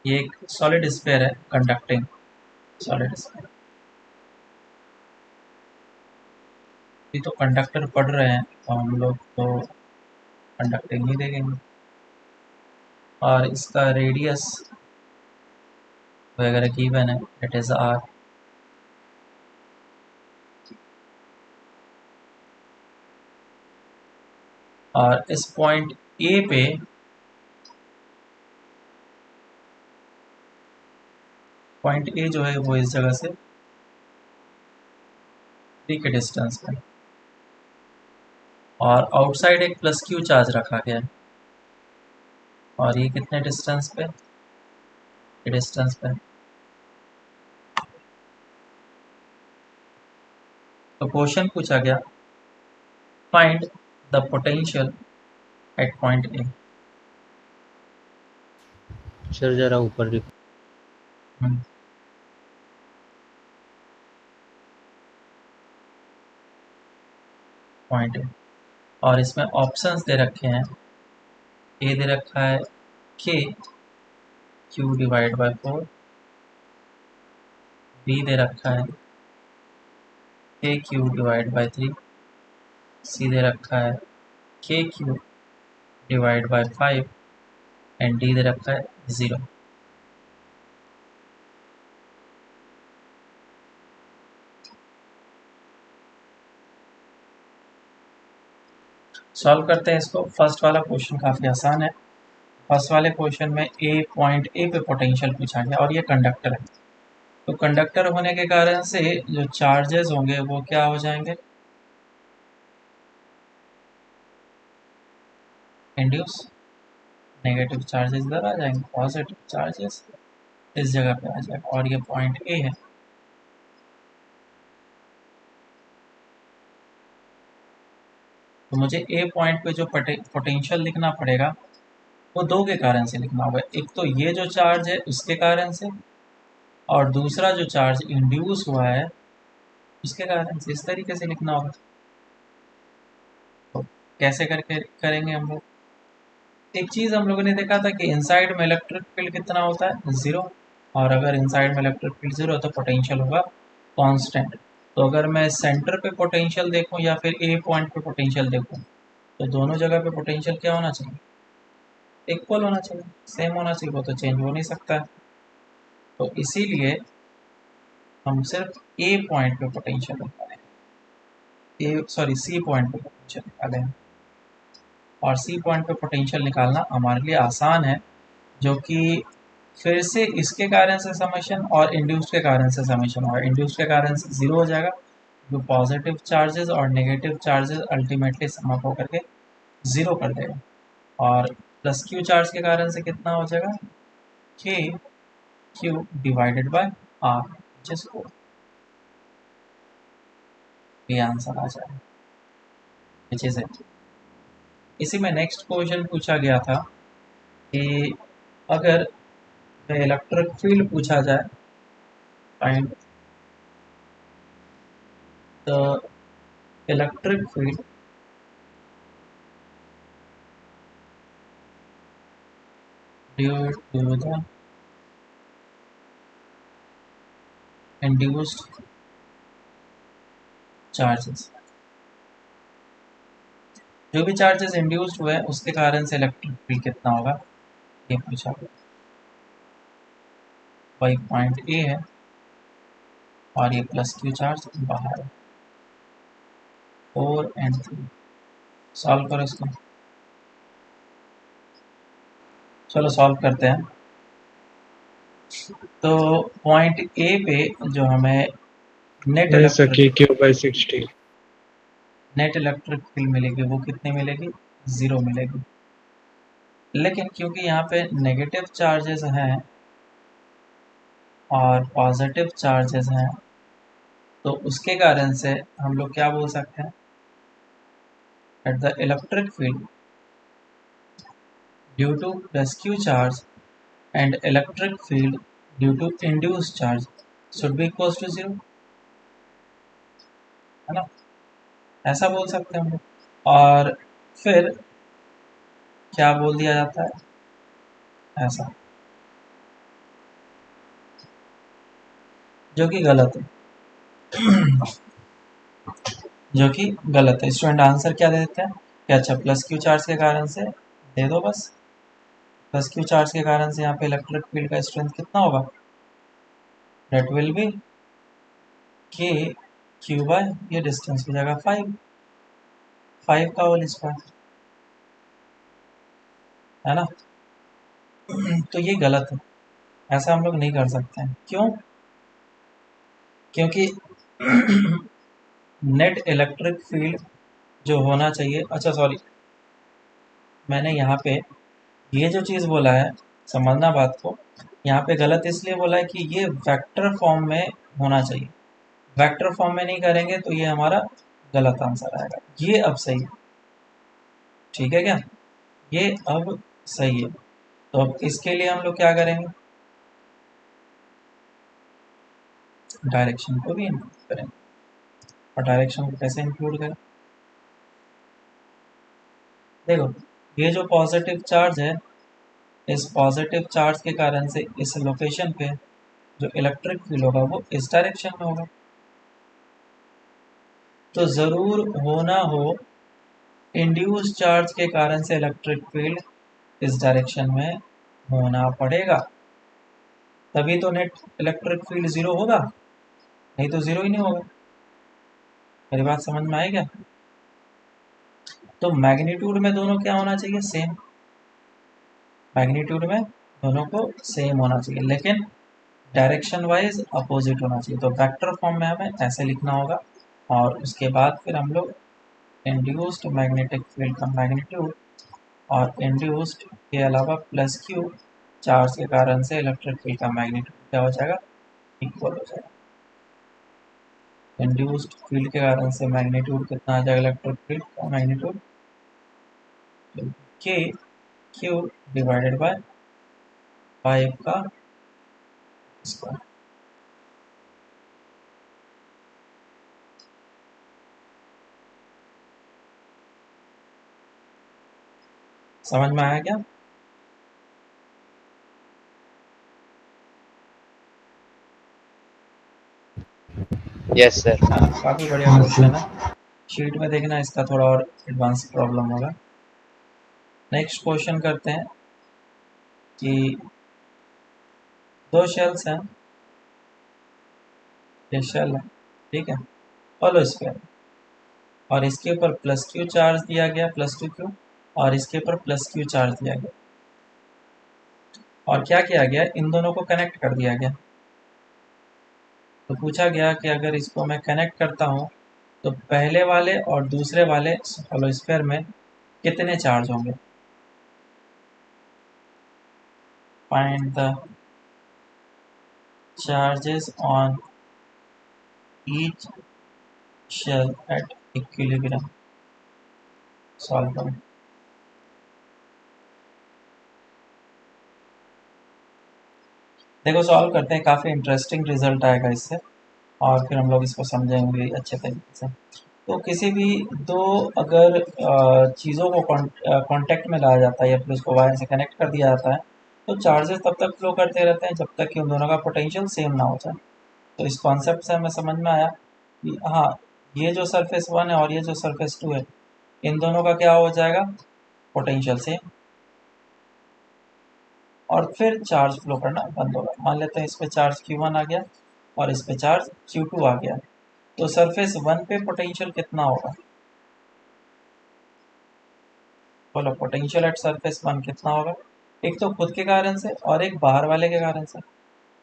ये एक सॉलिड स्फीयर है, कंडक्टिंग सॉलिड स्फीयर। अभी तो कंडक्टर पढ़ रहे हैं तो हम लोग तो कंडक्टिंग ही देखेंगे, और इसका रेडियस वगैरह गिवन है, इट इज़ r। और इस पॉइंट ए पे पॉइंट ए जो है वो इस जगह से 3 के डिस्टेंस पे, और आउटसाइड एक +q चार्ज रखा गया है, और ये कितने डिस्टेंस पे, डिस्टेंस पे। तो क्वेश्चन पूछा गया find the potential at point A. Sir जरा ऊपर लिखो। पॉइंट ए, और इसमें ऑप्शंस दे रखे हैं। ए दे रखा है k q divide by 4, B दे रखा है k q divide by 3, C दे रखा है k q डिवाइड बाय 5, एंड डी दे रखा है 0। सॉल्व करते हैं इसको। फर्स्ट वाला क्वेश्चन काफ़ी आसान है। फर्स्ट वाले क्वेश्चन में पॉइंट ए पे पोटेंशियल पूछा गया, और ये कंडक्टर है, तो कंडक्टर होने के कारण से जो चार्जेस होंगे वो क्या हो जाएंगे, इंड्यूस। नेगेटिव चार्जेस इधर आ जाएंगे, पॉजिटिव चार्जेस इस जगह पे आ जाएगा, और ये पॉइंट ए है। तो मुझे ए पॉइंट पे जो पोटेंशियल लिखना पड़ेगा वो दो के कारण से लिखना होगा। एक तो ये जो चार्ज है उसके कारण से, और दूसरा जो चार्ज इंड्यूस हुआ है उसके कारण से। इस तरीके से लिखना होगा। तो कैसे करके करेंगे हम लोग? एक चीज़ हम लोगों ने देखा था कि इनसाइड में इलेक्ट्रिक फील्ड कितना होता है, 0, और अगर इनसाइड में इलेक्ट्रिक फील्ड 0 तो पोटेंशियल होगा कांस्टेंट। तो अगर मैं सेंटर पे पोटेंशियल देखूं या फिर ए पॉइंट पे पोटेंशियल देखूं, तो दोनों जगह पे पोटेंशियल क्या होना चाहिए, इक्वल होना चाहिए, सेम होना चाहिए, वो तो चेंज हो नहीं सकता है। तो इसीलिए हम सिर्फ ए पॉइंट पे पोटेंशियल निकालें, सी पॉइंट पे पोटेंशियल निकालें। और सी पॉइंट पे पोटेंशियल निकालना हमारे लिए आसान है, जो कि फिर से इसके कारण से समेशन और इंड्यूस्ड के कारण से समेशन होगा। इंड्यूस्ड के कारण से 0 हो जाएगा, जो पॉजिटिव चार्जेस और negative charges ultimately sum up होकर के 0 कर देगा। और +q चार्ज के कारण से कितना हो जाएगा, k q divided by r, जिसको ये आंसर आ जाएगा, विच इज इट। इसी में नेक्स्ट क्वेश्चन पूछा गया था कि अगर इलेक्ट्रिक फील्ड पूछा जाए, find the electric field due to the induced charges. जो भी चार्जेस इंड्यूस्ड हुए उसके कारण से इलेक्ट्रिक फील्ड कितना होगा, ये पूछा गया। वही पॉइंट ए है और ये +q चार्ज बाहर है। 4 and 3 सॉल्व करो इसको। चलो सॉल्व करते हैं। तो पॉइंट ए पे जो हमें net Yes, sir. Electric KQ by 60. Field मिलेगी वो कितनी मिलेगी? 0 मिलेगी। लेकिन क्योंकि यहाँ पे नेगेटिव चार्जेस हैं और पॉजिटिव चार्जेस हैं, तो उसके कारण से हम लोग क्या बोल सकते हैं, at the electric field due to plus Q charge and electric field due to induce charge should be equal to 0, है ना? ऐसा बोल सकते हैं हम लोग। और फिर क्या बोल दिया जाता है, ऐसा, जो कि गलत है। जो कि गलत है। स्टूडेंट आंसर क्या दे देते हैं कि अच्छा प्लस क्यू चार्ज के कारण से दे दो बस। प्लस क्यू चार्ज के कारण से यहाँ पे इलेक्ट्रिक फील्ड का स्ट्रेंथ कितना होगा? डेट विल बी के क्यू बाय ये डिस्टेंस की जगह 5 का होल स्क्वायर, है ना? तो ये गलत है, ऐसा हम लोग नहीं कर सकते हैं। क्यों? क्योंकि नेट इलेक्ट्रिक फील्ड जो होना चाहिए, अच्छा सॉरी, मैंने यहाँ पे ये जो चीज़ बोला है, समझना बात को, यहाँ पे गलत इसलिए बोला है कि ये वेक्टर फॉर्म में होना चाहिए। वेक्टर फॉर्म में नहीं करेंगे तो ये हमारा गलत आंसर आएगा। ये अब सही है, ठीक है क्या? ये अब सही है। तो अब इसके लिए हम लोग क्या करेंगे, डायरेक्शन को भी इंक्लूड करेंगे। और डायरेक्शन को कैसे इंक्लूड करें? देखो, ये जो पॉजिटिव चार्ज है, इस पॉजिटिव चार्ज के कारण से इस लोकेशन पे जो इलेक्ट्रिक फील्ड होगा वो इस डायरेक्शन में होगा। तो ज़रूर होना हो इंड्यूस चार्ज के कारण से इलेक्ट्रिक फील्ड इस डायरेक्शन में होना पड़ेगा, तभी तो नेट इलेक्ट्रिक फील्ड 0 होगा, नहीं तो 0 ही नहीं होगा। मेरी बात समझ में आई क्या? तो मैग्नीट्यूड में दोनों क्या होना चाहिए? सेम। मैग्नीट्यूड में दोनों को सेम होना चाहिए, लेकिन डायरेक्शन वाइज अपोजिट होना चाहिए। तो वेक्टर फॉर्म में हमें ऐसे लिखना होगा, और उसके बाद फिर हम लोग इंड्यूस्ड मैग्नेटिक फील्ड का मैग्नीट्यूड और इंड्यूस्ड के अलावा प्लस क्यू चार्ज के कारण से इलेक्ट्रिक फील्ड का मैग्नीट्यूड क्या हो जाएगा? इक्वल हो जाएगा। इंड्यूस्ड फील्ड के कारण से मैग्नीट्यूड कितना आ जाएगा? इलेक्ट्रिक फील्ड का मैग्नीट्यूड के क्यू डिवाइडेड बाय 5 का स्क्वायर। समझ में आया क्या? Yes sir. हाँ, काफ़ी बढ़िया हाँ क्वेश्चन सर। है। शीट में देखना, इसका थोड़ा और एडवांस प्रॉब्लम होगा। नेक्स्ट क्वेश्चन करते हैं कि दो शेल्स हैं, ये शेल है, ठीक है, होलो स्क्वायर, और इसके ऊपर प्लस क्यू चार्ज दिया गया, प्लस 2 क्यू, और इसके ऊपर प्लस क्यू चार्ज दिया गया। और क्या किया गया? इन दोनों को कनेक्ट कर दिया गया। तो पूछा गया कि अगर इसको मैं कनेक्ट करता हूँ तो पहले वाले और दूसरे वाले होलो स्क्वायर में कितने चार्ज होंगे? Find the charges on each shell at equilibrium. Solve करें। देखो सॉल्व करते हैं, काफ़ी इंटरेस्टिंग रिजल्ट आएगा इससे, और फिर हम लोग इसको समझेंगे अच्छे तरीके से। तो किसी भी दो अगर चीज़ों को कांटेक्ट में लाया जाता है या फिर उसको वायर से कनेक्ट कर दिया जाता है, तो चार्जेस तब तक फ्लो करते रहते हैं जब तक कि उन दोनों का पोटेंशियल सेम ना हो जाए। तो इस कॉन्सेप्ट से हमें समझ में आया कि हाँ, ये जो सरफेस 1 है और ये जो सरफेस 2 है, इन दोनों का क्या हो जाएगा? पोटेंशियल सेम, और फिर चार्ज फ्लो करना बंद होगा। मान लेते हैं इस पे चार्ज Q1 आ गया और इस पे चार्ज Q2 आ गया, तो सरफेस 1 पे पोटेंशियल कितना होगा? बोलो, पोटेंशियल एट सरफेस 1 कितना होगा? एक तो खुद के कारण से और एक बाहर वाले के कारण से।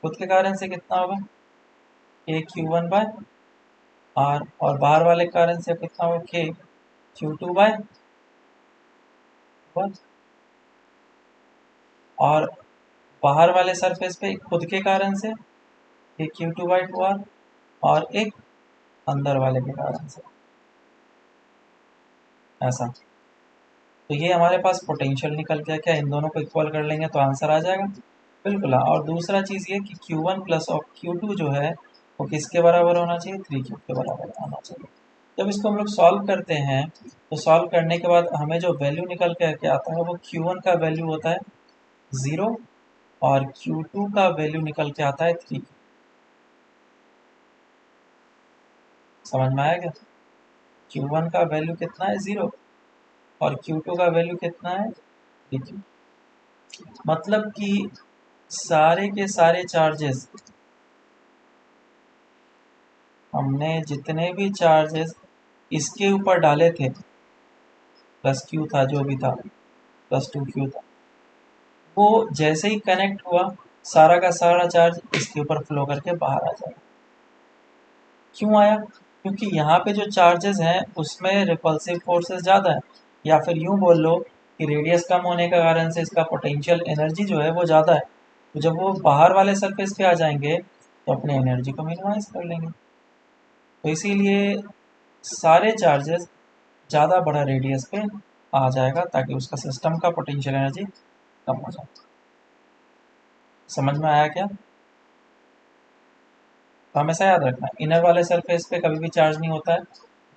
खुद के कारण से कितना होगा, के क्यू वन बाय आर, और बाहर वाले के कारण से कितना होगा, के क्यू टू बाय वन। और बाहर वाले सरफेस पे खुद के कारण से K Q two by two R, और एक अंदर वाले के कारण से, ऐसा। तो ये हमारे पास पोटेंशियल निकल गया। क्या इन दोनों को इक्वल कर लेंगे तो आंसर आ जाएगा? बिल्कुल। और दूसरा चीज़ ये कि Q1 प्लस और Q2 जो है वो किसके बराबर होना चाहिए, 3Q के बराबर आना चाहिए। जब इसको हम लोग सॉल्व करते हैं तो सॉल्व करने के बाद हमें जो वैल्यू निकल के आता है वो Q1 का वैल्यू होता है 0 और Q2 का वैल्यू निकल के आता है 3। समझ में आया क्या? Q1 का वैल्यू कितना है, 0, और Q2 का वैल्यू कितना है, 3Q। मतलब कि सारे के सारे चार्जेस, हमने जितने भी चार्जेस इसके ऊपर डाले थे, प्लस क्यू था जो भी था, प्लस 2Q था, वो जैसे ही कनेक्ट हुआ सारा का सारा चार्ज इसके ऊपर फ्लो करके बाहर आ जाएगा। क्यों आया? क्योंकि यहाँ पे जो चार्जेस हैं उसमें रिपल्सिव फोर्सेस ज़्यादा है, या फिर यूँ बोल लो कि रेडियस कम होने के कारण से इसका पोटेंशियल एनर्जी जो है वो ज़्यादा है। तो जब वो बाहर वाले सरफेस पे आ जाएंगे तो अपने एनर्जी को मिनिमाइज कर लेंगे। तो इसीलिए सारे चार्जेस ज़्यादा बड़ा रेडियस पे आ जाएगा ताकि उसका सिस्टम का पोटेंशियल एनर्जी कम हो जाए। समझ में आया क्या? तो हमेशा याद रखना, इनर वाले सरफेस पे कभी भी चार्ज नहीं होता है,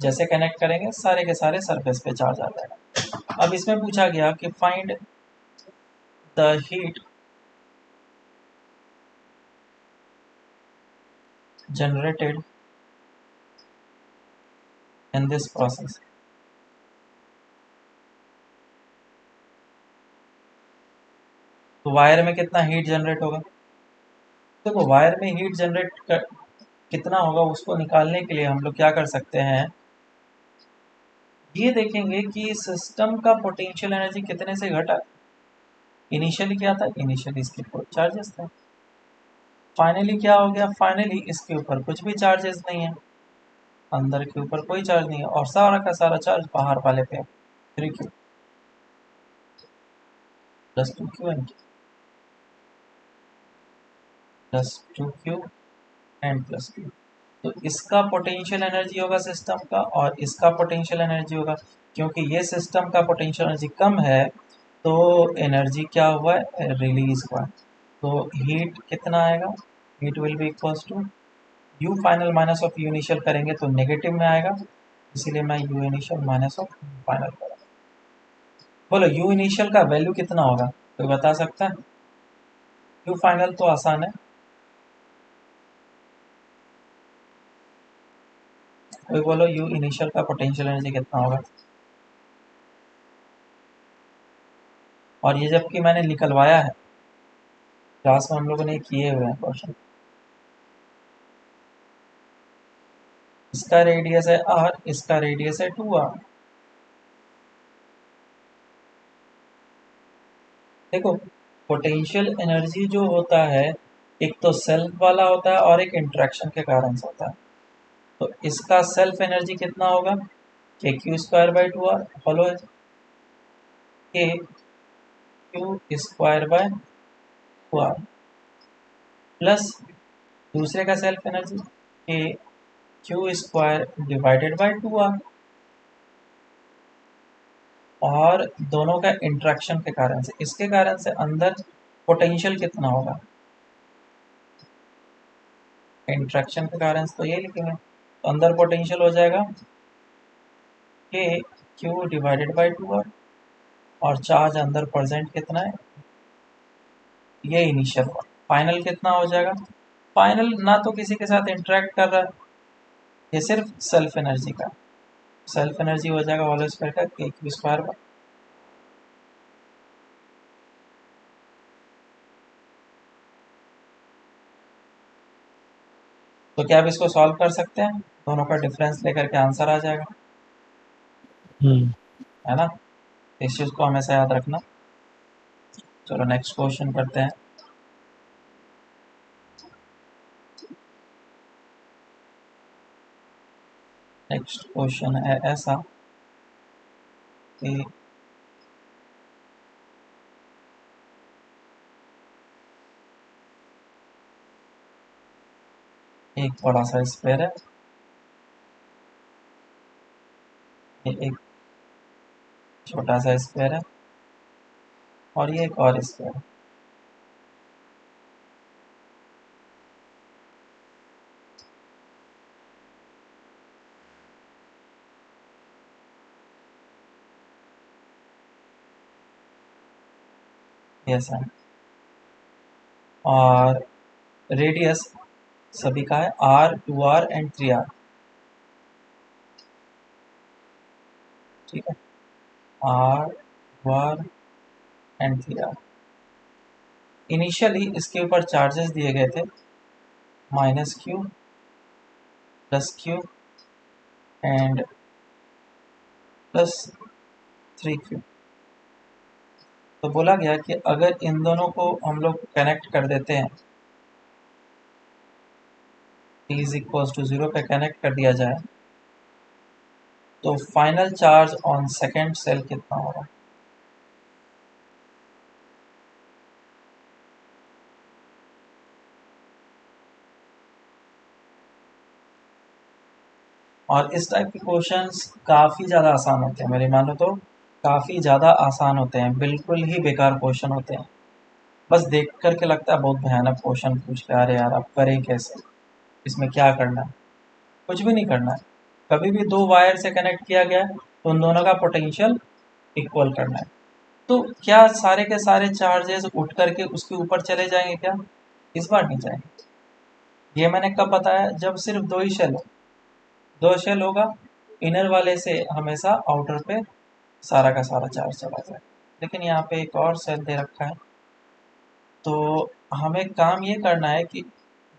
जैसे कनेक्ट करेंगे सारे के सारे सरफेस पे चार्ज आ जाएगा। अब इसमें पूछा गया कि find the heat generated in this process. तो वायर में कितना हीट जनरेट होगा? देखो वायर में हीट जनरेट कितना होगा उसको निकालने के लिए हम लोग क्या कर सकते हैं, ये देखेंगे कि सिस्टम का पोटेंशियल एनर्जी कितने से घटा। इनिशियली क्या था, इनिशियली इसके ऊपर चार्जेस था। फाइनली क्या हो गया, फाइनली इसके ऊपर कुछ भी चार्जेस नहीं है, अंदर के ऊपर कोई चार्ज नहीं है, और सारा का सारा चार्ज बाहर वाले पे 3Q plus 2Q and plus 2Q and plus Q। तो इसका पोटेंशियल एनर्जी होगा सिस्टम का, और इसका पोटेंशियल एनर्जी होगा। क्योंकि ये सिस्टम का पोटेंशियल एनर्जी कम है तो एनर्जी क्या हुआ है, रिलीज हुआ है। तो हीट कितना आएगा, heat will be equals to U final minus of U initial करेंगे तो नेगेटिव में आएगा, इसीलिए मैं U initial minus of final करूँगा। बोलो यू इनिशियल का वैल्यू कितना होगा, कोई बता सकता है? यू फाइनल तो आसान है, कोई बोलो यू इनिशियल का पोटेंशियल एनर्जी कितना होगा। और ये जबकि मैंने निकलवाया है, क्लास में हम लोगों ने किए हुए हैं क्वेश्चन। इसका रेडियस है r, इसका रेडियस है 2r। देखो पोटेंशियल एनर्जी जो होता है एक तो सेल्फ वाला होता है और एक इंटरेक्शन के कारण से होता है। तो इसका सेल्फ एनर्जी कितना होगा, के Q square by 2r follow है, के Q square by 2r plus दूसरे का सेल्फ एनर्जी के Q square divided by 2r, और दोनों का इंट्रैक्शन के कारण से, इसके कारण से अंदर पोटेंशियल कितना होगा, इंट्रैक्शन के कारण से तो ये लिखेंगे। तो अंदर पोटेंशियल हो जाएगा के क्यू डिवाइडेड बाई 2r, और चार्ज अंदर प्रेजेंट कितना है, ये इनिशियल। फाइनल कितना हो जाएगा, फाइनल ना तो किसी के साथ इंटरेक्ट कर रहा है, ये सिर्फ सेल्फ एनर्जी का, सेल्फ एनर्जी हो जाएगा होल स्क्वायर का के क्यू स्क्वायर बाय। तो क्या आप इसको सॉल्व कर सकते हैं, दोनों का डिफरेंस लेकर के आंसर आ जाएगा, है ना? इस चीज़ को हमेशा याद रखना। चलो नेक्स्ट क्वेश्चन करते हैं। नेक्स्ट क्वेश्चन है ऐसा कि एक बड़ा सा स्क्वायर है, ये एक छोटा सा स्क्वायर है और ये एक और स्क्वायर है। यस है, और रेडियस सभी का है R, 2R एंड 3R। ठीक है, R, 2R and 3R। Initially इसके ऊपर चार्जेस दिए गए थे -q, +q एंड +3q। तो बोला गया कि अगर इन दोनों को हम लोग कनेक्ट कर देते हैं, t इज इक्वल्स टू 0 पे कनेक्ट कर दिया जाए, तो final charge on second cell कितना होगा। और इस टाइप के क्वेश्चंस काफ़ी ज़्यादा आसान होते हैं, मेरी मानो तो काफ़ी ज़्यादा आसान होते हैं, बिल्कुल ही बेकार क्वेश्चन होते हैं। बस देख करके लगता है बहुत भयानक क्वेश्चन पूछ के, अरे यार आप करें कैसे, इसमें क्या करना है। कुछ भी नहीं करना है, कभी भी दो वायर से कनेक्ट किया गया है तो उन दोनों का पोटेंशियल इक्वल करना है। तो क्या सारे के सारे चार्जेस उठ करके उसके ऊपर चले जाएंगे क्या? इस बार नहीं जाएंगे। ये मैंने कब बताया, जब सिर्फ दो ही शेल हो, दो शेल होगा, इनर वाले से हमेशा आउटर पे सारा का सारा चार्ज चला जाए। लेकिन यहाँ पे एक और सेल दे रखा है, तो हमें काम ये करना है कि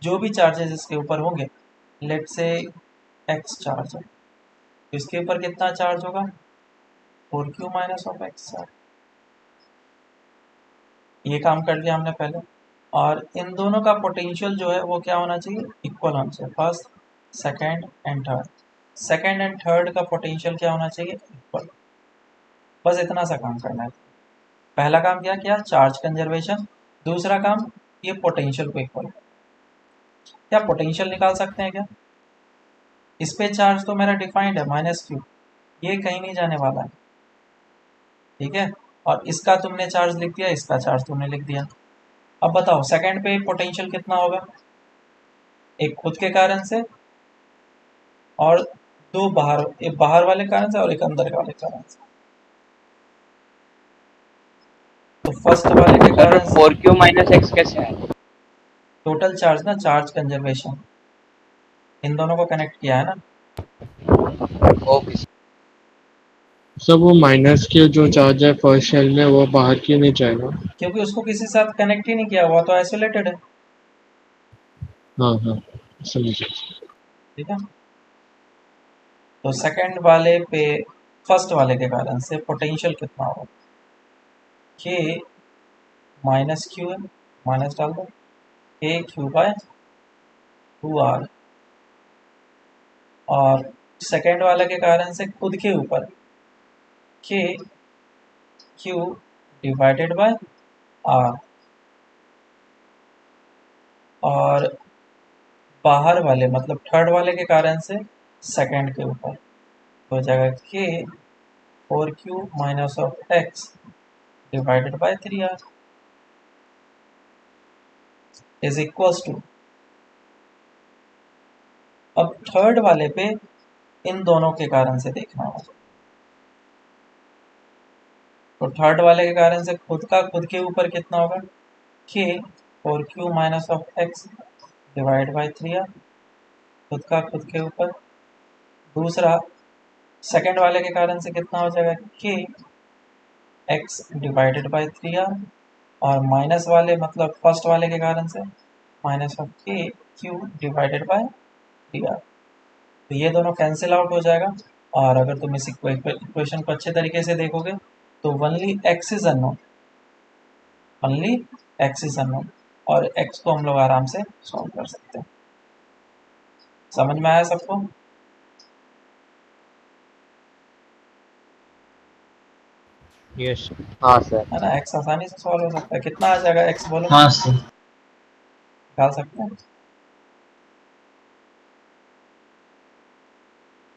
जो भी चार्जेस इसके ऊपर होंगे, लेट से x चार्ज है, तो इसके ऊपर कितना चार्ज होगा, 4q माइनस ऑफ x। ये काम कर लिया हमने पहले। और इन दोनों का पोटेंशियल जो है वो क्या होना चाहिए, इक्वल होना चाहिए। First, second and third, second and third का पोटेंशियल क्या होना चाहिए, इक्वल। बस इतना सा काम करना है। पहला काम क्या किया, चार्ज कंजर्वेशन। दूसरा काम, ये पोटेंशियल को इक्वल। क्या पोटेंशियल निकाल सकते हैं क्या? इस पे चार्ज तो मेरा डिफाइंड है -q, ये कहीं नहीं जाने वाला है। ठीक है, और इसका तुमने चार्ज लिख दिया, इसका चार्ज तुमने लिख दिया। अब बताओ सेकंड पे पोटेंशियल कितना होगा, एक खुद के कारण से और दो बाहर, एक बाहर वाले कारण से और एक अंदर वाले कारण से। तो फर्स्ट वाले के सर कारण से 4q माइनस एक्स कैसे है? टोटल चार्ज ना, चार्ज कंजर्वेशन, इन दोनों को कनेक्ट किया है ना। ओके सर वो माइनस के जो चार्ज है फर्स्ट शेल में वो बाहर क्यों नहीं जाएगा? क्योंकि उसको किसी के साथ कनेक्ट ही नहीं किया हुआ, तो आइसोलेटेड है। हाँ हाँ समझे। ठीक है, तो सेकंड वाले पे फर्स्ट वाले के कारण से पोटेंशियल कितना होगा, के माइनस क्यू है, माइनस डाल दो, के क्यू बाय 2r। और सेकंड वाले के कारण से खुद के ऊपर, के क्यू डिवाइडेड बाय r। और बाहर वाले मतलब थर्ड वाले के कारण से सेकंड के ऊपर हो जाएगा K 4q minus of x divided by 3r is equals to. अब थर्ड वाले पे इन दोनों के कारण से देखना होगा, तो थर्ड वाले के कारण से खुद का खुद के ऊपर कितना होगा, के 4q minus of x divide by 3r, खुद का खुद के ऊपर। दूसरा सेकंड वाले के कारण से कितना हो जाएगा, के x डिवाइडेड बाय 3r, और माइनस वाले मतलब फर्स्ट वाले के कारण से माइनस ऑफ के क्यू डिवाइडेड बाय 3r। तो ये दोनों कैंसिल आउट हो जाएगा। और अगर तुम इस इक्वेशन को अच्छे तरीके से देखोगे तो only x is unknown, only x is unknown, और एक्स को हम लोग आराम से सॉल्व कर सकते हैं। समझ में आया सबको? यस। हाँ सर। है ना, एक्स आसानी से सॉल्व हो सकता है। कितना आ जाएगा एक्स बोलो? हाँ सर। निकाल सकते हैं।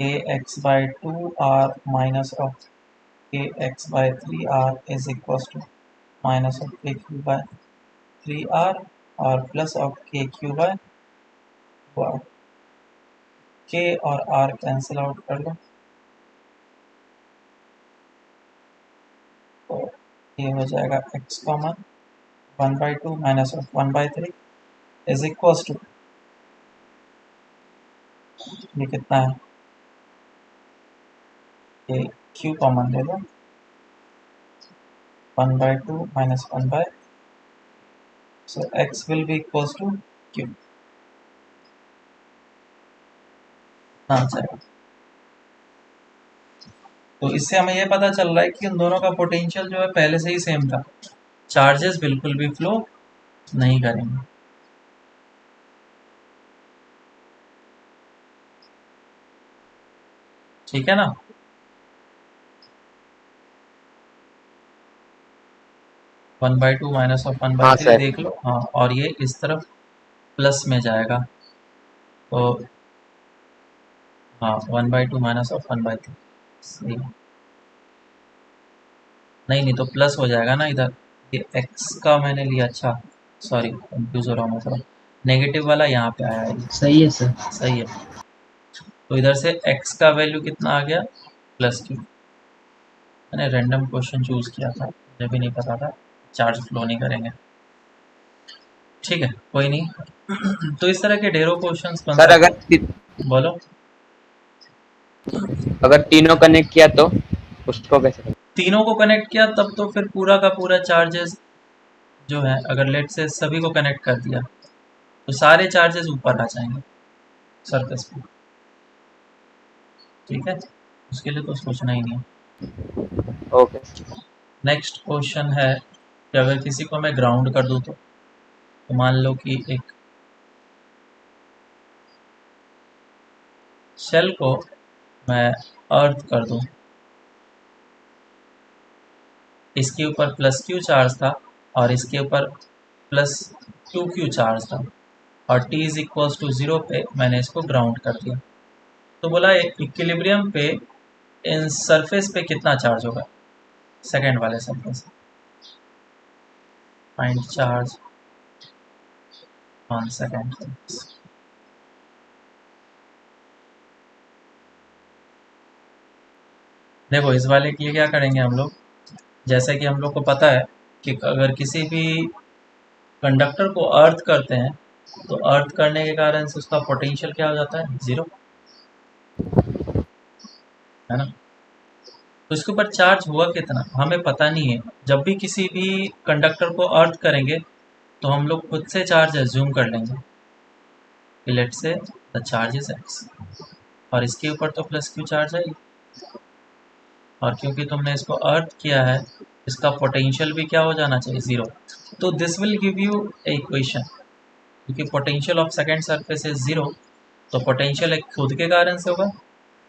a x by 2 r minus of a x by 3 r is equals to minus of k q by 3 r और plus of k q by 2 r। k और r कैंसिल आउट कर लो, तो ये हो जाएगा x common 1/2 minus of 1/3 is equals to, ये कितना है, ये q कॉमन ले लो 1/2 minus 1/, so x will be equals to q। आंसर। तो इससे हमें ये पता चल रहा है कि उन दोनों का पोटेंशियल जो है पहले से ही सेम था, चार्जेस बिल्कुल भी फ्लो नहीं करेंगे। ठीक है ना? One by two minus of 1/3 sir. देख लो। हाँ, और ये इस तरफ प्लस में जाएगा, तो हाँ 1/2 माइनस ऑफ 1/3 सही। नहीं तो प्लस हो जाएगा ना इधर, ये x का मैंने लिया, अच्छा सॉरी कंफ्यूज हो रहा हूँ थोड़ा, नेगेटिव वाला यहाँ पे आया है, सही है सर। सही है। तो इधर से x का वैल्यू कितना आ गया, +q। मैंने रैंडम क्वेश्चन चूज किया था, मुझे भी नहीं पता था चार्ज फ्लो नहीं करेंगे। ठीक है, कोई नहीं। तो इस तरह के ढेरों क्वेश्चंस बन सर सकते हैं। बोलो। अगर तीनों कनेक्ट किया तो उसको कैसे करें? तीनों को कनेक्ट किया तब तो फिर पूरा का पूरा चार्जेस जो है, अगर लेट से सभी को कनेक्ट कर दिया तो सारे चार्जेस ऊपर आ जाएंगे सरफेस पे। ठीक है, उसके लिए तो सोचना ही नहीं है। ओके। नेक्स्ट क्वेश्चन है कि अगर किसी को मैं ग्राउंड कर दूं तो मान लो कि एक शेल को मैं अर्थ कर दूं, इसके ऊपर +q चार्ज था और इसके ऊपर +2q चार्ज था, और t इज इक्वल्स टू 0 पे मैंने इसको ग्राउंड कर दिया। तो बोला इक्विलिब्रियम पे इन सरफेस पे कितना चार्ज होगा, सेकंड वाले surface, find charge on second surface. देखो इस वाले के लिए क्या करेंगे हम लोग, जैसे कि हम लोग को पता है कि अगर किसी भी कंडक्टर को अर्थ करते हैं तो अर्थ करने के कारण से उसका पोटेंशियल क्या हो जाता है, 0, है ना। तो इसके ऊपर चार्ज हुआ कितना हमें पता नहीं है। जब भी किसी भी कंडक्टर को अर्थ करेंगे तो हम लोग खुद से चार्ज एज्यूम कर लेंगे कि लेट से द चार्ज इज x, और इसके ऊपर तो +q चार्ज है ही, और क्योंकि तुमने इसको अर्थ किया है इसका पोटेंशियल भी क्या हो जाना चाहिए, 0। तो this will give you a equation, क्योंकि potential of second surface is 0, तो पोटेंशियल एक खुद के कारण से होगा,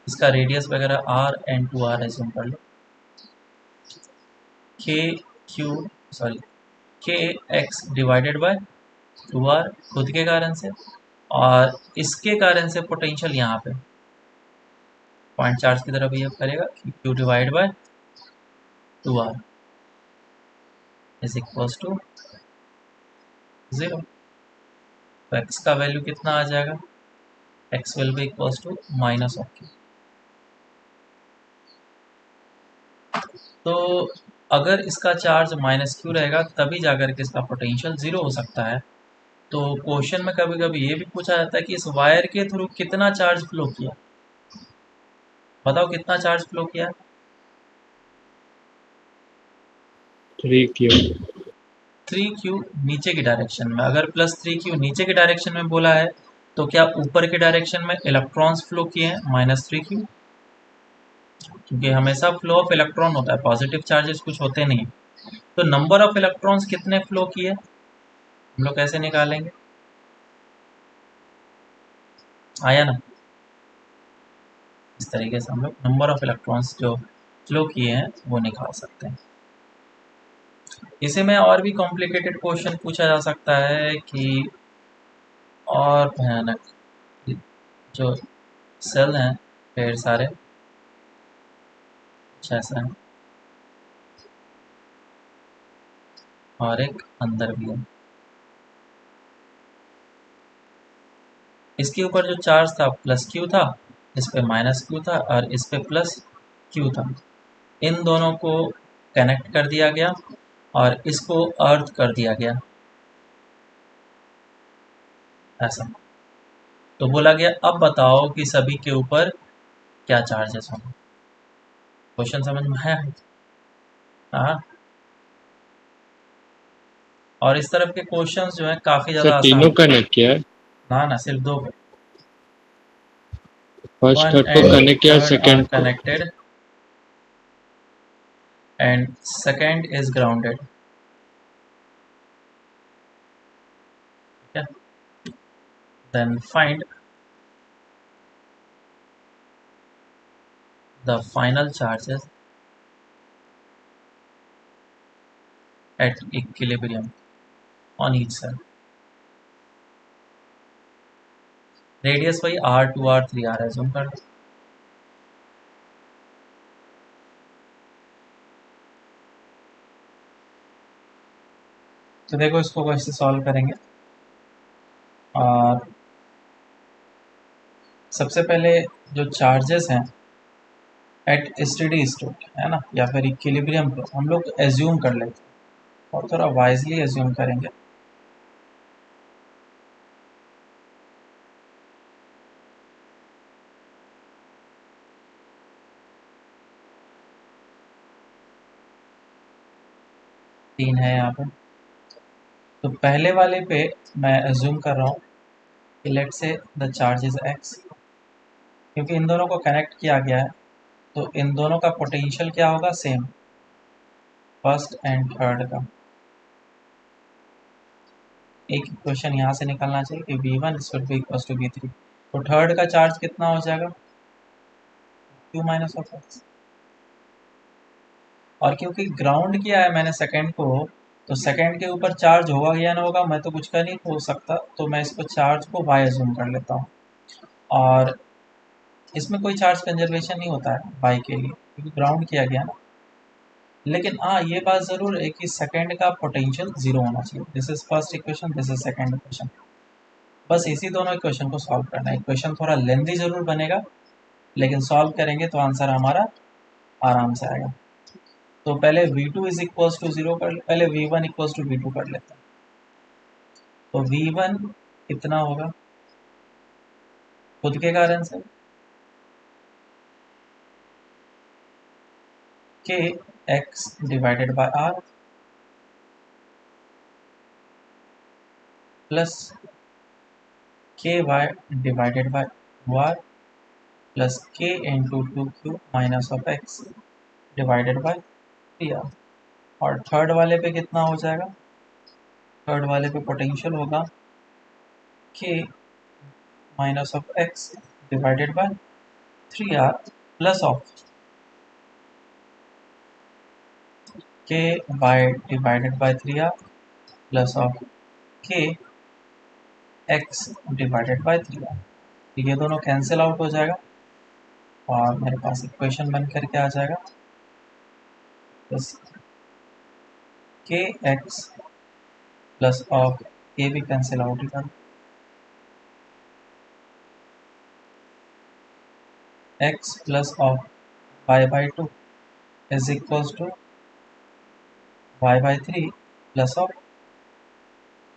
इसका रेडियस वगैरह r n two r assume कर लो, के एक्स डिवाइडेड बाय 2r खुद के कारण से, और इसके कारण से पोटेंशियल यहाँ पे पॉइंट चार्ज की तरफ ये करेगा कि q divide by 2r is equals to 0। तो x का वैल्यू कितना आ जाएगा, x will be equals to minus of q। तो अगर इसका चार्ज -q रहेगा तभी जाकर के इसका पोटेंशियल 0 हो सकता है। तो क्वेश्चन में कभी कभी ये भी पूछा जाता है कि इस वायर के थ्रू कितना चार्ज फ्लो किया, बताओ कितना चार्ज फ्लो किया। 3q। 3q नीचे की डायरेक्शन में, अगर +3q नीचे की डायरेक्शन में बोला है तो क्या ऊपर के डायरेक्शन में इलेक्ट्रॉन्स फ्लो किए हैं, -3q, क्योंकि हमेशा फ्लो ऑफ इलेक्ट्रॉन होता है, पॉजिटिव चार्जेस कुछ होते नहीं। तो नंबर ऑफ इलेक्ट्रॉन्स कितने फ्लो किए हम लोग कैसे निकालेंगे? आया ना? इस तरीके से हम लोग नंबर ऑफ इलेक्ट्रॉन्स जो फ्लो किए हैं वो निकाल सकते हैं। इसे में और भी कॉम्प्लिकेटेड क्वेश्चन पूछा जा सकता है कि और भयानक जो सेल हैं ढेर सारे कुछ ऐसा है और एक अंदर भी है। इसके ऊपर जो चार्ज था प्लस क्यू था, इस पे माइनस क्यू था और इस पे प्लस क्यू था। इन दोनों को कनेक्ट कर दिया गया और इसको अर्थ कर दिया गया ऐसा। तो बोला गया अब बताओ कि सभी के ऊपर क्या चार्जेस होंगे। क्वेश्चन समझ में आया? हाँ। और इस तरफ के क्वेश्चंस जो है काफी सर ज्यादा आसान तीनों होते कनेक्ट किया है, हैं। ना सिर्फ दो। फर्स्ट वन थर्ड को एंड कनेक्ट किया, थर्ड आर सेकंड को। Connected and second is grounded. Okay. Then find the final charges at equilibrium on each cell. Radius वही R2 R3 R assume कर लो। तो देखो इसको कैसे सॉल्व करेंगे। और सबसे पहले जो चार्जेस हैं एट स्टेडी स्टेट है ना, या फिर इक्विलिब्रियम पे हम लोग एज्यूम कर लेते हैं और थोड़ा वाइजली एज्यूम करेंगे। तीन है यहाँ पे। तो पहले वाले पे मैं एज्यूम कर रहा हूँ कि लेट से द चार्ज इज एक्स, क्योंकि इन दोनों को कनेक्ट किया गया है तो इन दोनों का पोटेंशियल क्या होगा, सेम, फर्स्ट एंड थर्ड का। एक इक्वेशन यहाँ से निकलना चाहिए कि v1 equal two equal to v3। तो थर्ड का चार्ज कितना हो जाएगा, q माइनस ऑफ एक्स। और क्योंकि ग्राउंड किया है मैंने सेकंड को, तो सेकंड के ऊपर चार्ज होगा या ना होगा मैं तो कुछ कर नहीं हो सकता, तो मैं इसको चार्ज को y एज्यूम कर लेता हूँ। और इसमें कोई चार्ज कंजर्वेशन नहीं होता है y के लिए क्योंकि ग्राउंड किया गया ना। लेकिन हाँ ये बात ज़रूर है कि सेकंड का पोटेंशियल जीरो होना चाहिए। This is first equation, this is second equation. बस इसी दोनों इक्वेशन को सॉल्व करना है। इक्वेशन थोड़ा लेंथी ज़रूर बनेगा लेकिन सॉल्व करेंगे तो आंसर हमारा आराम से आएगा। तो पहले v2 is equals to zero कर, पहले v1 इक्वल्स टू v2 कर लेते हैं। तो v1 कितना होगा खुद के कारण से k x divided bye r plus ky divided by 2r plus k into 2q minus of x divided by 3r। और थर्ड वाले पे कितना हो जाएगा, थर्ड वाले पे पोटेंशियल होगा k minus of x divided by 3r plus of k y divided by 3r plus of k x divided by 3r। ये दोनों कैंसिल आउट हो जाएगा और मेरे पास इक्वेशन बन करके आ जाएगा बस के एक्स प्लस ऑफ के भी कैंसिल आउट ही कर, X plus of Y by two is equals to Y by three plus of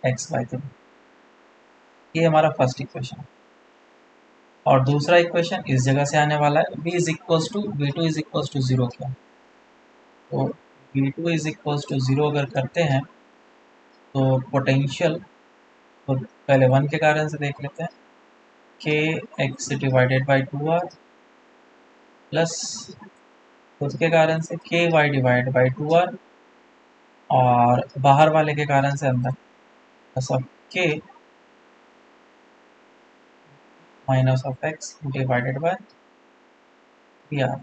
X by three. ये हमारा फर्स्ट इक्वेशन। और दूसरा इक्वेशन इस जगह से आने वाला है, v is equals to V two is equals to zero किया तो v2 is equals to zero अगर करते हैं तो पोटेंशियल तो पहले वन के कारण से देख लेते हैं, के x divided by 2r plus खुद के कारण से के वाई डिवाइड बाई 2r और बाहर वाले के कारण से अंदर, plus of K minus of X divided by P R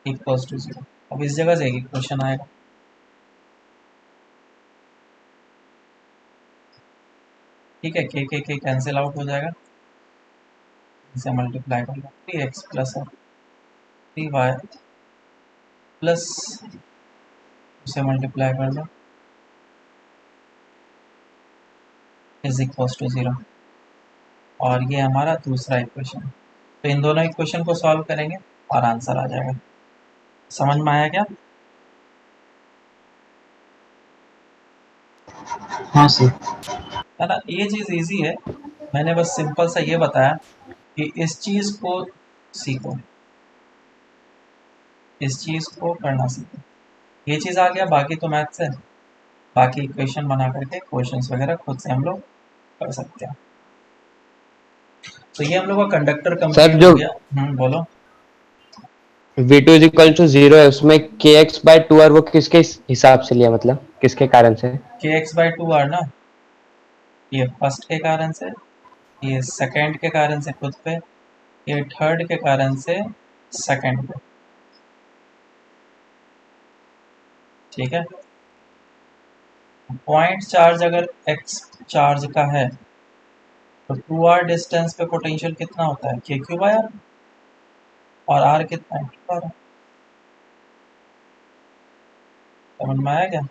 equals to 0। अब इस जगह से एक इक्वेशन आएगा, ठीक है, के कैंसिल आउट हो जाएगा, इसे मल्टीप्लाई कर लो, 3x प्लस 3y प्लस इसे मल्टीप्लाई कर लो इज इक्वल्स टू 0। और ये हमारा दूसरा इक्वेशन। तो इन दोनों इक्वेशन को सॉल्व करेंगे और आंसर आ जाएगा। समझ में आया क्या? हाँ सर। है ना, ये चीज़ इजी है, मैंने बस सिंपल सा ये बताया कि इस चीज़ को सीखो, इस चीज़ को करना सीखो। ये चीज़ आ गया, बाकी तो मैथ्स है, बाकी इक्वेशन बना करके क्वेश्चंस वगैरह खुद से हम लोग कर सकते हैं। तो ये हम लोग का कंडक्टर सर कंप्लीट जो हो गया। बोलो। V2 इज इक्वल टू 0 है, उसमें kx/2r वो किसके हिसाब से लिया, मतलब किसके कारण से? kx/2r ना, ये फर्स्ट के कारण से, ये सेकंड के कारण से खुद पे, ये थर्ड के कारण से सेकंड पे, ठीक है। पॉइंट चार्ज अगर x चार्ज का है तो 2r डिस्टेंस पे पोटेंशियल कितना होता है, kq/r, और r कितना है, 2r। समझ में आया क्या?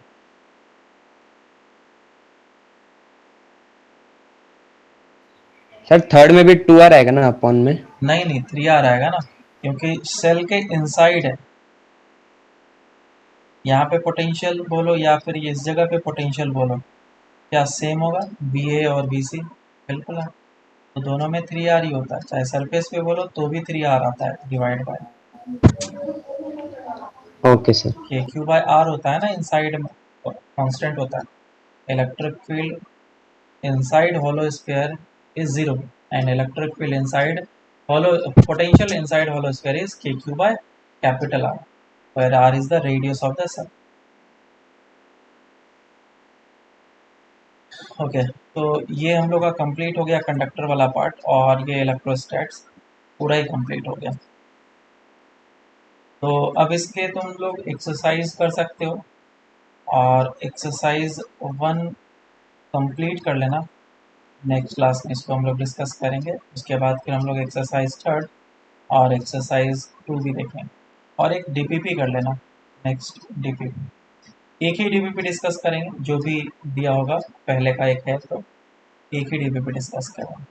सर थर्ड में भी 2r आएगा ना अपॉन में? नहीं 3r आएगा ना, क्योंकि सेल के इनसाइड है। यहाँ पे पोटेंशियल बोलो या फिर इस जगह पे पोटेंशियल बोलो, क्या सेम होगा? बी ए और बी सी, बिल्कुल है। तो दोनों में 3r ही होता है, चाहे सरफेस पे बोलो तो भी 3r आता है divide by okay sir. kq/r होता है ना, इनसाइड में कांस्टेंट होता है। Electric field inside hollow sphere is 0 and electric field inside hollow potential inside hollow sphere is kq by capital R, where R is the radius of the cell। Okay, तो ये हम लोग का complete हो गया conductor वाला part, और ये इलेक्ट्रोस्टैट्स पूरा ही कंप्लीट हो गया। तो अब इसके तुम लोग एक्सरसाइज कर सकते हो, और एक्सरसाइज 1 कंप्लीट कर लेना, नेक्स्ट क्लास में इसको हम लोग डिस्कस करेंगे। उसके बाद फिर हम लोग एक्सरसाइज 3 और एक्सरसाइज 2 भी देखेंगे, और एक डीपीपी कर लेना। नेक्स्ट डीपीपी, एक ही डीपीपी डिस्कस करेंगे, जो भी दिया होगा पहले का एक है तो एक ही डीपीपी डिस्कस करेंगे।